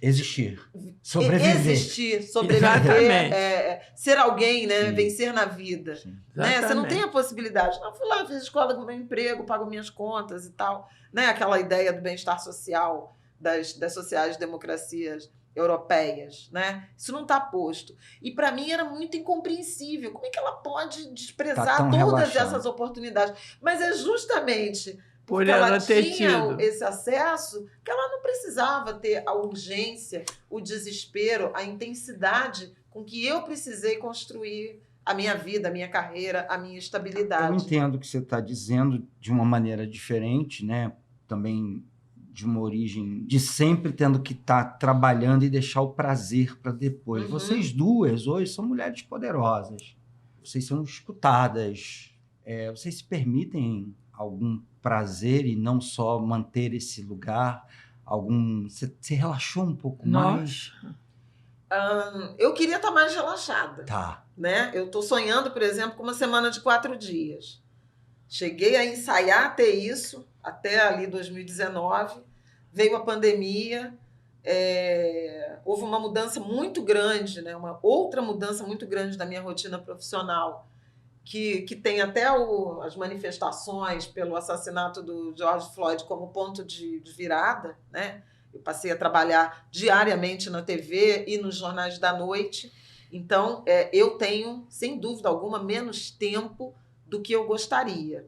Existir. Sobreviver. Sobreviver. Ser alguém, né? Vencer na vida. Né? Você não tem a possibilidade. Não, fui lá, fiz escola com meu emprego, pago minhas contas e tal. Né? Aquela ideia do bem-estar social das sociais-democracias europeias, né? Isso não está posto. E para mim era muito incompreensível. Como é que ela pode desprezar todas essas oportunidades? Mas é justamente porque ela tinha esse acesso que ela não precisava ter a urgência, o desespero, a intensidade com que eu precisei construir a minha vida, a minha carreira, a minha estabilidade. Eu entendo o que você está dizendo de uma maneira diferente, né? Também de uma origem de sempre tendo que estar trabalhando e deixar o prazer para depois. Vocês duas hoje são mulheres poderosas. Vocês são escutadas. Vocês se permitem algum prazer e não só manter esse lugar? Você relaxou um pouco mais? Eu queria estar mais relaxada. Tá. Né? Eu estou sonhando, por exemplo, com uma semana de 4 dias. Cheguei a ensaiar ter isso até ali 2019. Veio a pandemia. Houve uma mudança muito grande, né? Uma outra mudança muito grande da minha rotina profissional, que tem até as manifestações pelo assassinato do George Floyd como ponto de virada, né? Eu passei a trabalhar diariamente na TV e nos jornais da noite. Então, eu tenho, sem dúvida alguma, menos tempo do que eu gostaria.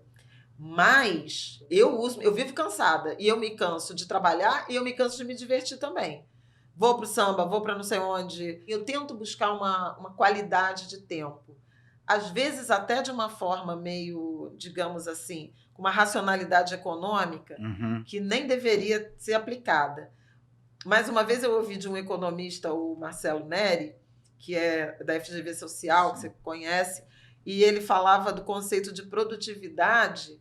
Mas eu vivo cansada e eu me canso de trabalhar e eu me canso de me divertir também. Vou para o samba, vou para não sei onde. Eu tento buscar uma qualidade de tempo. Às vezes até de uma forma meio, digamos assim, com uma racionalidade econômica que nem deveria ser aplicada. Mais uma vez eu ouvi de um economista, o Marcelo Neri, que é da FGV Social, que você conhece, e ele falava do conceito de produtividade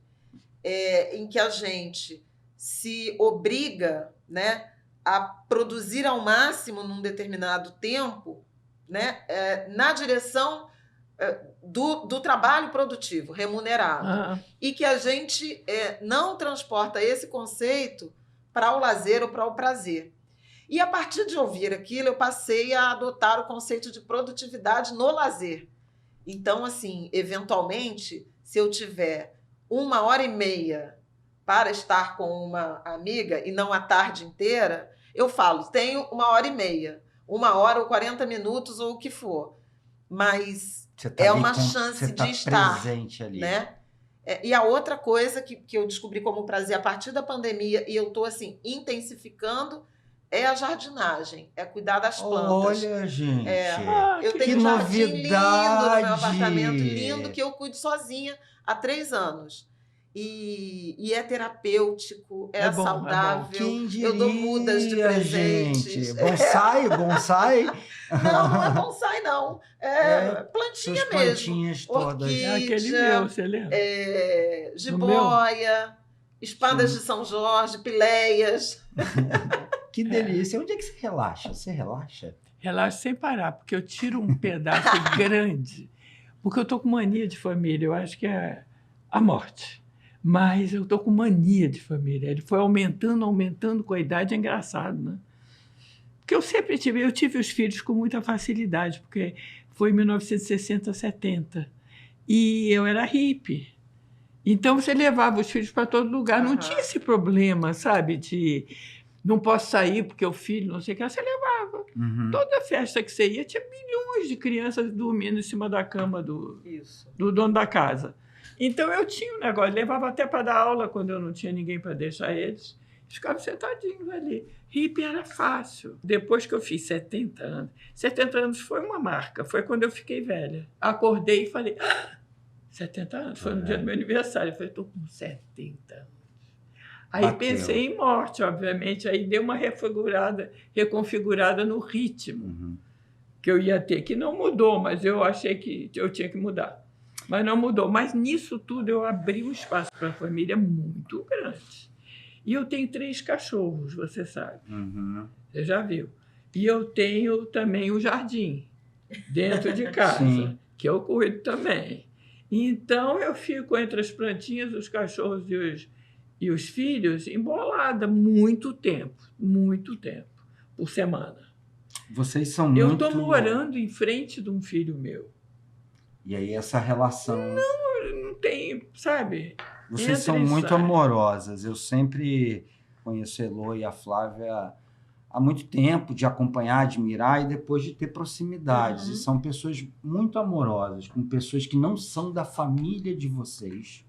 em que a gente se obriga, né, a produzir ao máximo num determinado tempo, né, na direção do trabalho produtivo, remunerado. E que a gente não transporta esse conceito para o lazer ou para o prazer. E a partir de ouvir aquilo, eu passei a adotar o conceito de produtividade no lazer. Então, assim, eventualmente, se eu tiver 1h30 para estar com uma amiga e não a tarde inteira, eu falo, tenho 1h30, 1 hora ou 40 minutos ou o que for. Mas Você tá é ali uma com- chance você tá de estar, presente ali. né? E a outra coisa que eu descobri como prazer a partir da pandemia, e eu estou assim, intensificando, é a jardinagem, é cuidar das plantas. Olha, gente. Eu que tenho um jardim lindo no meu novidade! apartamento, lindo, que eu cuido sozinha há 3 anos. E é terapêutico, é, É bom, é bom. saudável. Quem diria, Eu dou mudas de presentes. gente? Bonsai, bonsai. Não é bonsai, não. É plantinha Suas mesmo. plantinhas todas. É aquele Orquídea, meu, você lembra? jiboia, espadas Sim. de São Jorge, pileias. Que delícia. Onde é que você relaxa? Você relaxa? Relaxo sem parar, porque eu tiro um pedaço grande. Porque eu estou com mania de família, eu acho que é a morte. Mas eu estou com mania de família. Ele foi aumentando com a idade, é engraçado, né? Porque eu sempre tive os filhos com muita facilidade, porque foi em 1960, 70. E eu era hippie. Então você levava os filhos para todo lugar, não Aham. tinha esse problema, sabe? De não posso sair porque o filho, não sei o que, você levava. Uhum. Toda festa que você ia, tinha milhões de crianças dormindo em cima da cama Isso. do dono da casa. Então eu tinha um negócio, levava até para dar aula quando eu não tinha ninguém para deixar eles. Ficavam sentadinhos ali. Hippie era fácil. Depois que eu fiz 70 anos foi uma marca, foi quando eu fiquei velha. Acordei e falei, 70 anos, foi no dia do meu aniversário. Eu falei, estou com 70 anos. Aí Bateu. pensei em morte, obviamente, aí deu uma reconfigurada no ritmo Uhum. que eu ia ter, que não mudou, mas eu achei que eu tinha que mudar. Mas não mudou. Mas nisso tudo eu abri um espaço para a família muito grande. E eu tenho 3 cachorros, você sabe. Uhum. Você já viu. E eu tenho também o jardim dentro de casa, Sim. que eu cuido também. Então eu fico entre as plantinhas, os cachorros e os filhos embolada muito tempo por semana. Vocês são Eu muito... estou morando em frente de um filho meu. E aí essa relação... Não tem, sabe? Vocês Entra são e muito sai. amorosas. Eu sempre conheço a Elô e a Flávia há muito tempo, de acompanhar, admirar e depois de ter proximidades. Uhum. E são pessoas muito amorosas, com pessoas que não são da família de vocês.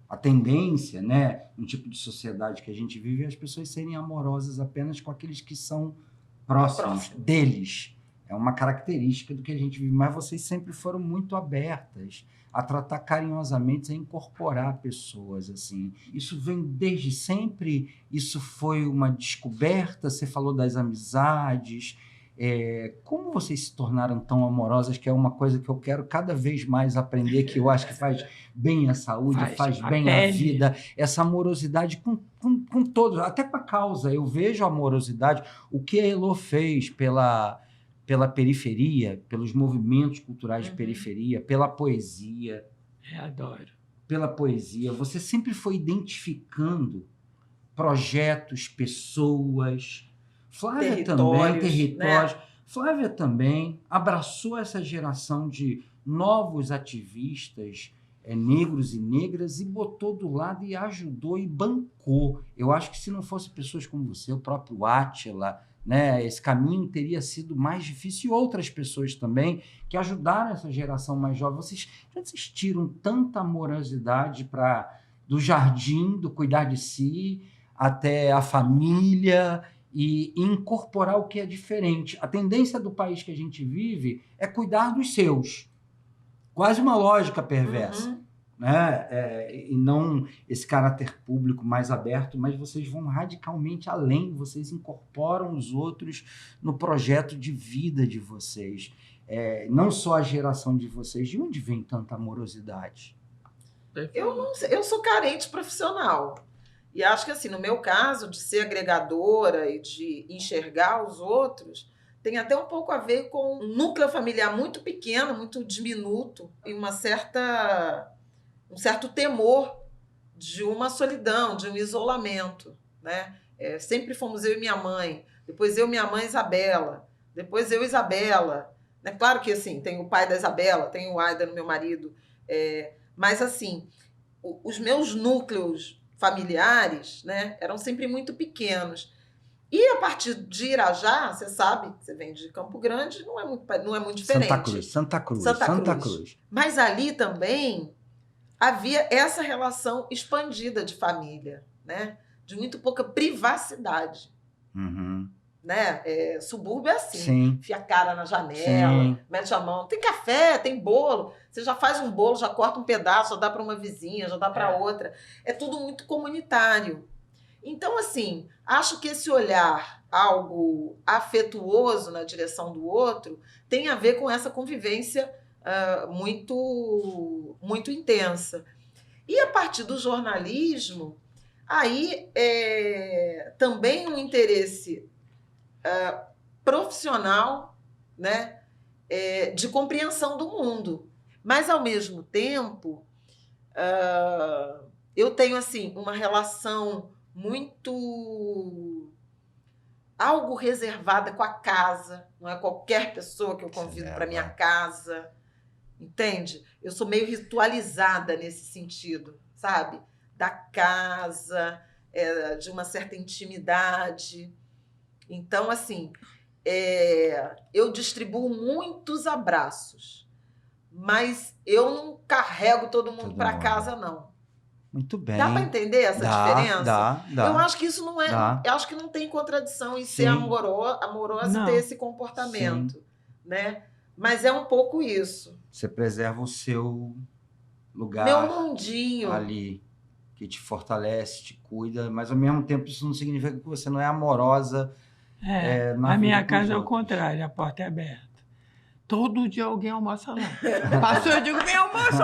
A tendência, né, no tipo de sociedade que a gente vive, é as pessoas serem amorosas apenas com aqueles que são próximos deles. É uma característica do que a gente vive. Mas vocês sempre foram muito abertas a tratar carinhosamente, a incorporar pessoas, assim. Isso vem desde sempre? Isso foi uma descoberta? Você falou das amizades. Como vocês se tornaram tão amorosas, que é uma coisa que eu quero cada vez mais aprender, que eu acho que faz bem à saúde, faz a bem à pele. vida, essa amorosidade com todos, até com a causa. Eu vejo a amorosidade, o que a Elô fez pela periferia, pelos movimentos culturais de periferia, pela poesia. Adoro. Pela poesia. Você sempre foi identificando projetos, pessoas. Flávia também, territórios. Né? Flávia também abraçou essa geração de novos ativistas negros e negras e botou do lado e ajudou e bancou. Eu acho que se não fosse pessoas como você, o próprio Átila, né, esse caminho teria sido mais difícil, e outras pessoas também que ajudaram essa geração mais jovem. Vocês tiram tanta amorosidade do jardim, do cuidar de si, até a família, e incorporar o que é diferente. A tendência do país que a gente vive é cuidar dos seus. Quase uma lógica perversa. Uhum. Né? E não esse caráter público mais aberto, mas vocês vão radicalmente além, vocês incorporam os outros no projeto de vida de vocês. Não só a geração de vocês. De onde vem tanta amorosidade? Eu não sei, eu sou carente profissional. E acho que, assim, no meu caso, de ser agregadora e de enxergar os outros, tem até um pouco a ver com um núcleo familiar muito pequeno, muito diminuto, e um certo temor de uma solidão, de um isolamento, né? Sempre fomos eu e minha mãe, depois eu, minha mãe, Isabela, depois eu, Isabela, É claro que, assim, tem o pai da Isabela, tem o Aidan, meu marido, mas, assim, os meus núcleos familiares, né, eram sempre muito pequenos. E a partir de Irajá, você sabe, você vem de Campo Grande, não é muito diferente. Santa Cruz. Mas ali também havia essa relação expandida de família, né? De muito pouca privacidade. Uhum. Né? Subúrbio é assim, Sim. enfia a cara na janela, Sim. mete a mão, tem café, tem bolo, você já faz um bolo, já corta um pedaço, já dá para uma vizinha, já dá para outra. É tudo muito comunitário. Então, assim, acho que esse olhar algo afetuoso na direção do outro tem a ver com essa convivência muito, muito intensa. E a partir do jornalismo, aí também um interesse profissional, né, de compreensão do mundo. Mas, ao mesmo tempo, eu tenho assim uma relação muito algo reservada com a casa. Não é qualquer pessoa que eu convido para minha casa, entende? Eu sou meio ritualizada nesse sentido, sabe? Da casa, de uma certa intimidade. Então, assim, eu distribuo muitos abraços, mas eu não carrego todo mundo para casa, não. Muito bem. Dá para entender essa diferença? Dá. Eu acho que isso não é. Eu acho que não tem contradição em ser amorosa e ter esse comportamento, né? Mas é um pouco isso. Você preserva o seu lugar. Meu mundinho. Ali, que te fortalece, te cuida, mas ao mesmo tempo isso não significa que você não é amorosa. Na minha casa é o contrário, a porta é aberta. Todo dia alguém almoça lá. Passou, eu digo, vem almoça.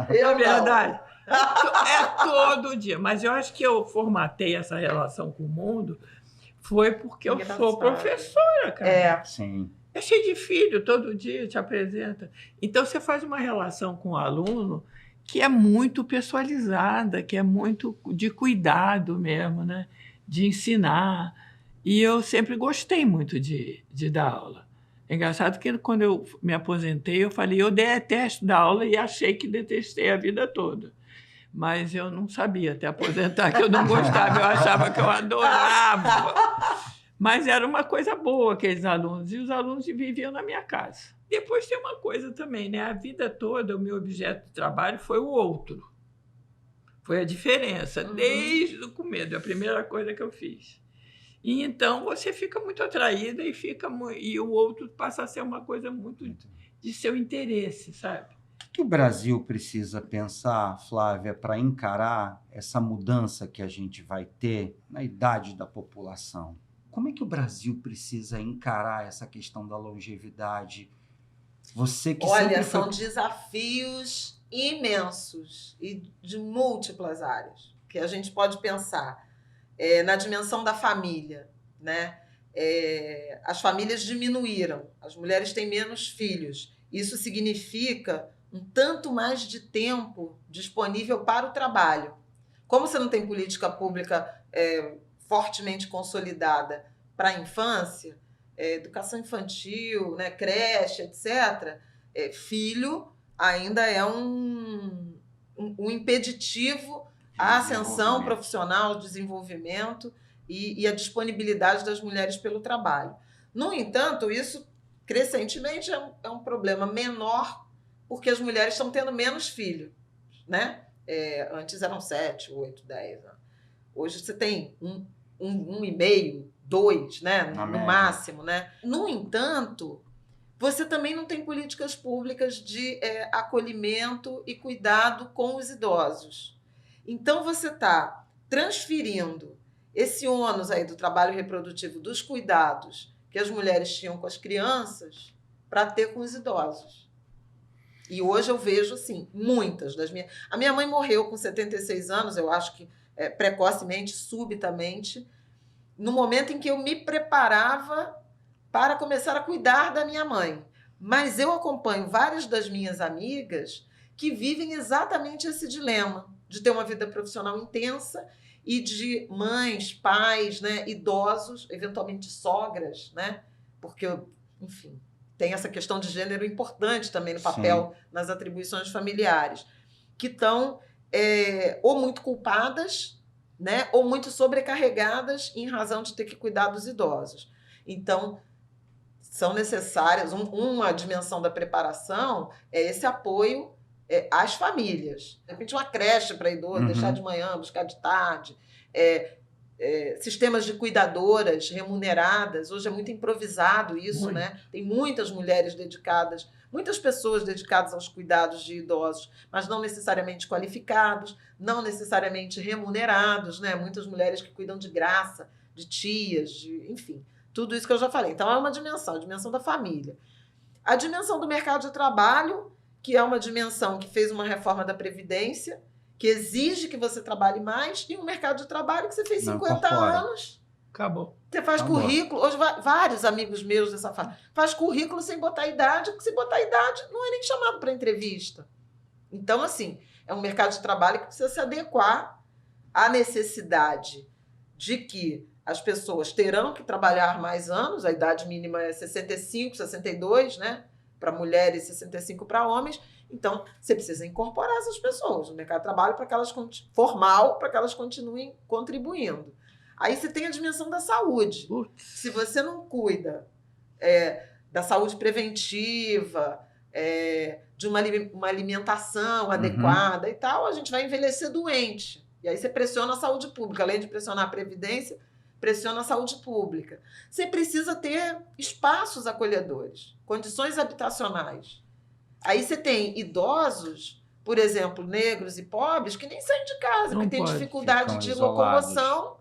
É verdade. É todo dia. Mas eu acho que eu formatei essa relação com o mundo foi porque eu sou professora, cara. Sim. É cheio de filho, todo dia te apresenta. Então, você faz uma relação com o aluno que é muito pessoalizada, que é muito de cuidado mesmo, né? De ensinar. E eu sempre gostei muito de dar aula. É engraçado que quando eu me aposentei, eu falei, eu detesto dar aula e achei que detestei a vida toda. Mas eu não sabia até aposentar que eu não gostava, eu achava que eu adorava. Mas era uma coisa boa aqueles alunos, e os alunos viviam na minha casa. Depois tem uma coisa também, né? A vida toda, o meu objeto de trabalho foi o outro. Foi a diferença, desde o começo, a primeira coisa que eu fiz. E então você fica muito atraída e o outro passa a ser uma coisa muito de seu interesse, sabe? O que o Brasil precisa pensar, Flávia, para encarar essa mudança que a gente vai ter na idade da população? Como é que o Brasil precisa encarar essa questão da longevidade? Você que Olha, são desafios imensos e de múltiplas áreas que a gente pode pensar. Na dimensão da família, né? As famílias diminuíram, as mulheres têm menos filhos. Isso significa um tanto mais de tempo disponível para o trabalho. Como você não tem política pública fortemente consolidada para a infância, educação infantil, né, creche, etc., filho ainda é um impeditivo à ascensão profissional, ao desenvolvimento e à disponibilidade das mulheres pelo trabalho. No entanto, isso crescentemente é um problema menor porque as mulheres estão tendo menos filhos, né? Antes eram 7, 8, 10. Né? Hoje você tem 1,5, 2, né? No máximo. Né? No entanto, você também não tem políticas públicas de acolhimento e cuidado com os idosos. Então, você está transferindo esse ônus aí do trabalho reprodutivo, dos cuidados que as mulheres tinham com as crianças, para ter com os idosos. E hoje eu vejo, assim, muitas das minhas... A minha mãe morreu com 76 anos, eu acho que precocemente, subitamente, no momento em que eu me preparava para começar a cuidar da minha mãe. Mas eu acompanho várias das minhas amigas que vivem exatamente esse dilema de ter uma vida profissional intensa e de mães, pais, né, idosos, eventualmente sogras, né, porque, enfim, tem essa questão de gênero importante também no papel, nas atribuições familiares, que estão ou muito culpadas, né, ou muito sobrecarregadas em razão de ter que cuidar dos idosos. Então, são necessárias, uma dimensão da preparação é esse apoio às famílias. De repente, uma creche para idoso, deixar de manhã, buscar de tarde, sistemas de cuidadoras remuneradas. Hoje é muito improvisado isso, né? Tem muitas mulheres dedicadas, muitas pessoas dedicadas aos cuidados de idosos, mas não necessariamente qualificados, não necessariamente remunerados, né? Muitas mulheres que cuidam de graça, de tias, enfim, tudo isso que eu já falei. Então, é uma dimensão, a dimensão da família. A dimensão do mercado de trabalho, que é uma dimensão que fez uma reforma da Previdência, que exige que você trabalhe mais, e um mercado de trabalho que você fez 50 anos. Acabou. Você faz currículo. Hoje, vários amigos meus dessa fase faz currículo sem botar idade, porque se botar idade, não é nem chamado para entrevista. Então, assim, é um mercado de trabalho que precisa se adequar à necessidade de que as pessoas terão que trabalhar mais anos, a idade mínima é 65, 62, né? Para mulheres, 65 para homens. Então, você precisa incorporar essas pessoas no mercado de trabalho formal, para que elas continuem contribuindo. Aí você tem a dimensão da saúde. Se você não cuida da saúde preventiva, de uma alimentação adequada e tal, a gente vai envelhecer doente. E aí você pressiona a saúde pública. Além de pressionar a Previdência, pressiona a saúde pública. Você precisa ter espaços acolhedores, condições habitacionais. Aí você tem idosos, por exemplo, negros e pobres, que nem saem de casa, porque têm dificuldade de locomoção,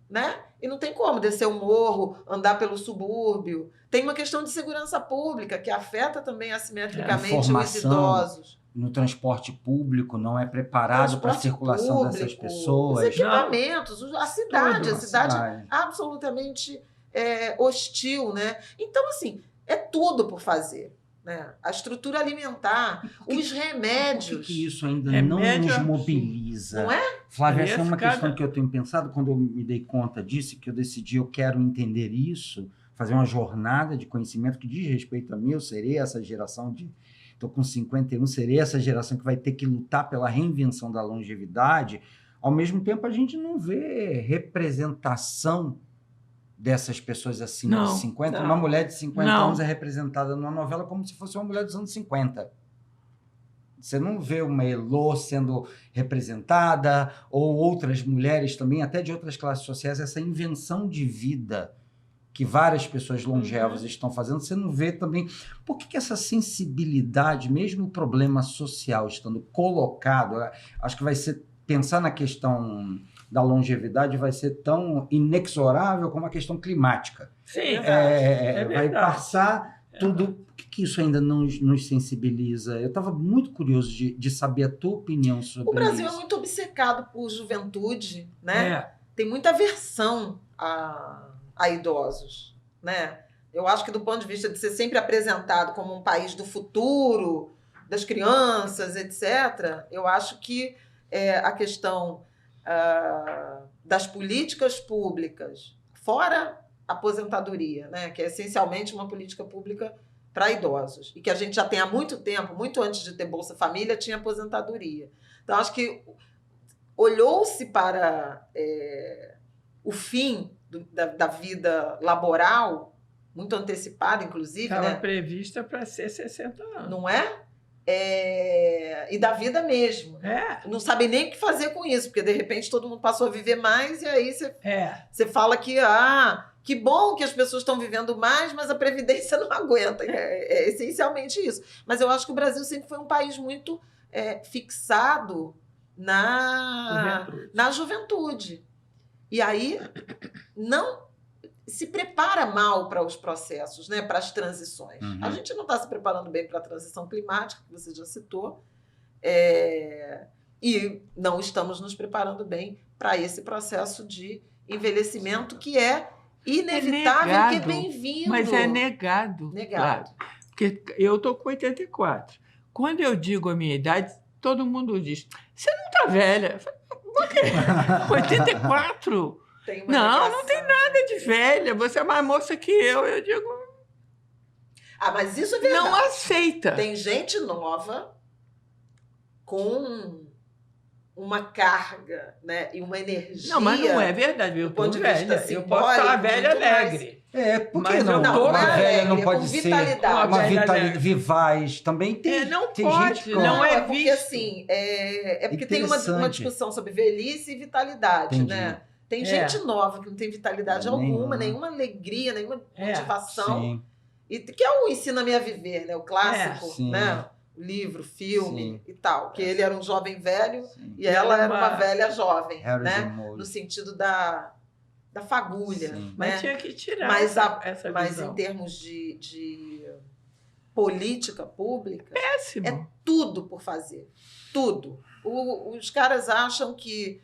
né? E não tem como descer o morro, andar pelo subúrbio. Tem uma questão de segurança pública que afeta também assimetricamente os idosos. No transporte público não é preparado para a circulação dessas pessoas. Os equipamentos, a cidade absolutamente hostil, né? Então, assim, é tudo por fazer. Né? A estrutura alimentar, os remédios. Por que isso ainda não nos mobiliza? Não é? Flávia, essa é uma questão que eu tenho pensado quando eu me dei conta disso, que eu decidi, eu quero entender isso, fazer uma jornada de conhecimento que diz respeito a mim. Eu serei essa geração estou com 51, serei essa geração que vai ter que lutar pela reinvenção da longevidade. Ao mesmo tempo, a gente não vê representação dessas pessoas acima de 50. Uma mulher de 50 anos é representada numa novela como se fosse uma mulher dos anos 50. Você não vê uma Elô sendo representada, ou outras mulheres também, até de outras classes sociais, essa invenção de vida que várias pessoas longevas estão fazendo, você não vê também. Por que essa sensibilidade, mesmo o problema social estando colocado, acho que vai ser, pensar na questão da longevidade vai ser tão inexorável como a questão climática. Sim, vai passar tudo. Por que isso ainda não nos sensibiliza? Eu estava muito curioso de saber a tua opinião sobre isso. O Brasil é muito obcecado por juventude, né? Tem muita aversão a idosos, né? Eu acho que do ponto de vista de ser sempre apresentado como um país do futuro, das crianças, etc., eu acho que a questão das políticas públicas, fora a aposentadoria, né? Que é essencialmente uma política pública para idosos, e que a gente já tem há muito tempo, muito antes de ter Bolsa Família, tinha aposentadoria. Então, acho que olhou-se para o fim da vida laboral, muito antecipada, inclusive. Estava prevista para ser 60 anos. Não é? E da vida mesmo. Não sabe nem o que fazer com isso, porque de repente todo mundo passou a viver mais, e aí você fala que que bom que as pessoas estão vivendo mais, mas a Previdência não aguenta. É essencialmente isso. Mas eu acho que o Brasil sempre foi um país muito fixado na juventude. E aí não se prepara mal para os processos, né, para as transições. A gente não está se preparando bem para a transição climática, que você já citou, e não estamos nos preparando bem para esse processo de envelhecimento que é inevitável e que é bem-vindo. Mas é negado. Claro. Porque eu estou com 84. Quando eu digo a minha idade, todo mundo diz, você não está velha. Eu falo, por quê? 84? Não tem nada de velha. Você é mais moça que eu. Eu digo... Ah, mas isso é verdade. Não aceita. Tem gente nova com uma carga, né? E uma energia. Não, mas não é verdade. Eu do tô ponto de vista velha. Eu posso estar simbólico, velha muito mais. alegre. Porque Mas não? não, Uma não é velha alegre, não é pode com ser vitalidade. uma Uma velha vitalidade vivaz. Também tem, Não tem pode, gente que não é porque visto. assim, é porque tem uma Interessante. discussão sobre velhice e vitalidade, Entendi. né? Tem gente nova que não tem vitalidade alguma, nenhuma alegria, nenhuma motivação. Sim, E que é o Ensina-me a Viver, né? O clássico, sim. né? O livro, filme Sim. e tal. Que ele era um jovem velho sim. e ela era uma velha jovem, Harrison né? Mole. No sentido da fagulha, Sim. Mas né? tinha que tirar Mas, essa mas visão. em termos de política pública, Péssimo. é tudo por fazer. Tudo. Os caras acham que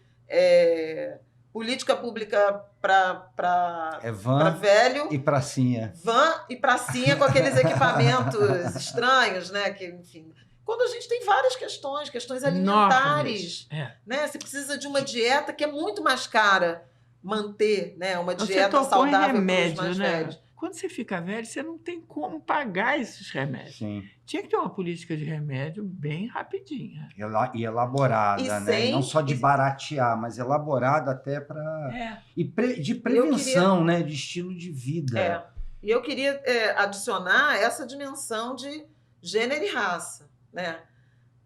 política pública para É van velho, e pracinha. van e pracinha com aqueles equipamentos estranhos, né? Que, enfim. Quando a gente tem várias questões alimentares, Enormes. né? Você precisa de uma dieta que é muito mais cara manter, né? Uma Você dieta tocou em saudável para os remédio, mais né? velhos. Quando você fica velho, você não tem como pagar esses remédios. Sim. Tinha que ter uma política de remédio bem rapidinha. E elaborada, E né? sem- Não só de baratear, mas elaborada até para. É. E de prevenção, né? De estilo de vida. E eu queria adicionar essa dimensão de gênero e raça, né?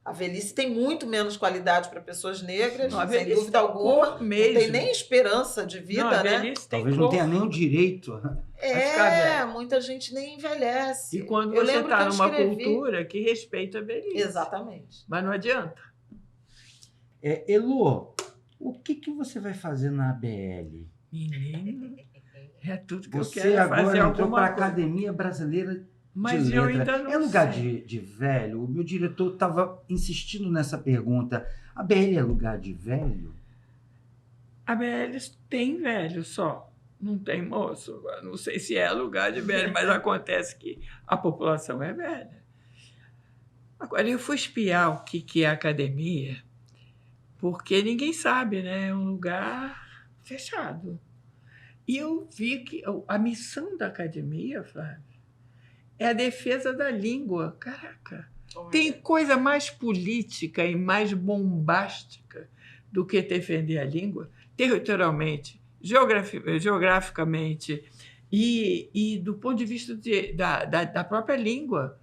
A velhice tem muito menos qualidade para pessoas negras, Não, a sem velhice dúvida tem alguma. cor Não mesmo. tem nem esperança de vida, Não, a né? velhice tem Talvez cor. não tenha nem o direito. ficar velho. Muita gente nem envelhece. E quando Eu você lembro está que eu numa escrevi- cultura que respeita a velhice. Exatamente. Mas não adianta. Elô, o que você vai fazer na ABL? Menino, é tudo que eu Você quero é fazer agora entrou alguma para a coisa. Academia Brasileira Mas de eu Letra. ainda não É lugar sei. de velho? O meu diretor estava insistindo nessa pergunta. A BL é lugar de velho? A BL tem velho só. Não tem moço. Agora, não sei se é lugar de velho, mas acontece que a população é velha. Agora, eu fui espiar o que é a academia, porque ninguém sabe, né? É um lugar fechado. E eu vi que a missão da academia, Flávio, é a defesa da língua. Caraca! Tem coisa mais política e mais bombástica do que defender a língua, territorialmente, geograficamente e do ponto de vista da própria língua.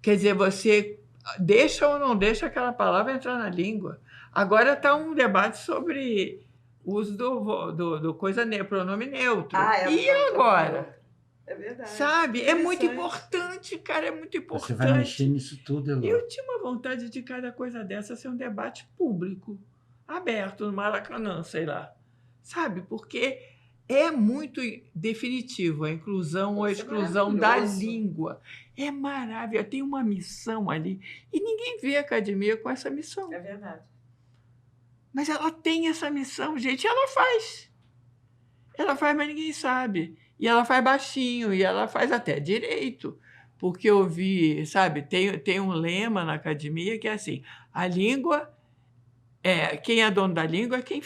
Quer dizer, você deixa ou não deixa aquela palavra entrar na língua. Agora está um debate sobre o uso do pronome neutro. E agora? É verdade. Sabe? É muito Interessante. importante, cara, é muito importante. Você vai mexer nisso tudo, Elô? Eu tinha uma vontade de cada coisa dessa ser um debate público, aberto, no Maracanã, sei lá. Sabe? Porque é muito definitivo a inclusão ou a Isso é exclusão da maravilhoso. língua. É maravilhoso. Tem uma missão ali. E ninguém vê a academia com essa missão. É verdade. Mas ela tem essa missão, gente, e ela faz. Ela faz, mas ninguém sabe. E ela faz baixinho, e ela faz até direito. Porque eu vi, sabe, tem um lema na academia que é assim: a língua, quem é dono da língua é quem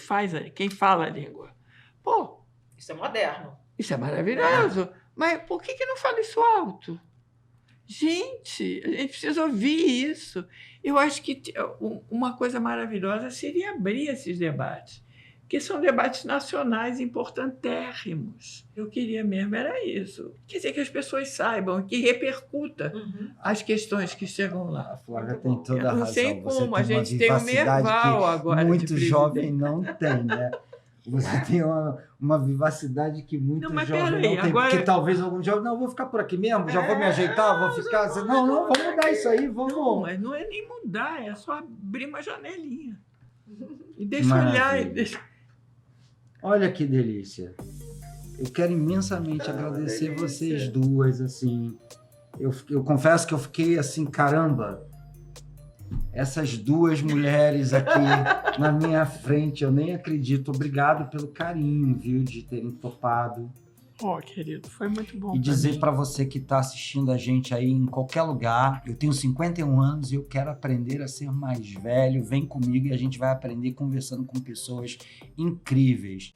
fala a língua. Pô, Isso é moderno. isso é maravilhoso. Mas por que não fala isso alto? Gente, a gente precisa ouvir isso. Eu acho que uma coisa maravilhosa seria abrir esses debates, que são debates nacionais importantérrimos. Eu queria mesmo era isso. Quer dizer, que as pessoas saibam, que repercuta as questões que chegam lá. A Flávia tem toda a Eu razão. não sei Você como, a tem uma gente tem o vivacidade Merval que agora de muito presidente. jovem não tem, né? Você tem uma vivacidade que muito Não, mas jovem peraí, não tem. agora- Porque talvez algum jovem, não, vou ficar por aqui mesmo, já vou me ajeitar, vou ficar... Não, vamos mudar isso aí, Não, vamos... mas não é nem mudar, é só abrir uma janelinha. E deixa Maravilha. olhar. E deixa... Olha que delícia. Eu quero imensamente agradecer delícia. vocês duas, assim. Eu confesso que eu fiquei assim, caramba, essas duas mulheres aqui na minha frente, eu nem acredito. Obrigado pelo carinho, viu, de terem topado. Oh, querido, foi muito bom. E dizer mim. para você que está assistindo a gente aí em qualquer lugar, eu tenho 51 anos e eu quero aprender a ser mais velho. Vem comigo e a gente vai aprender conversando com pessoas incríveis.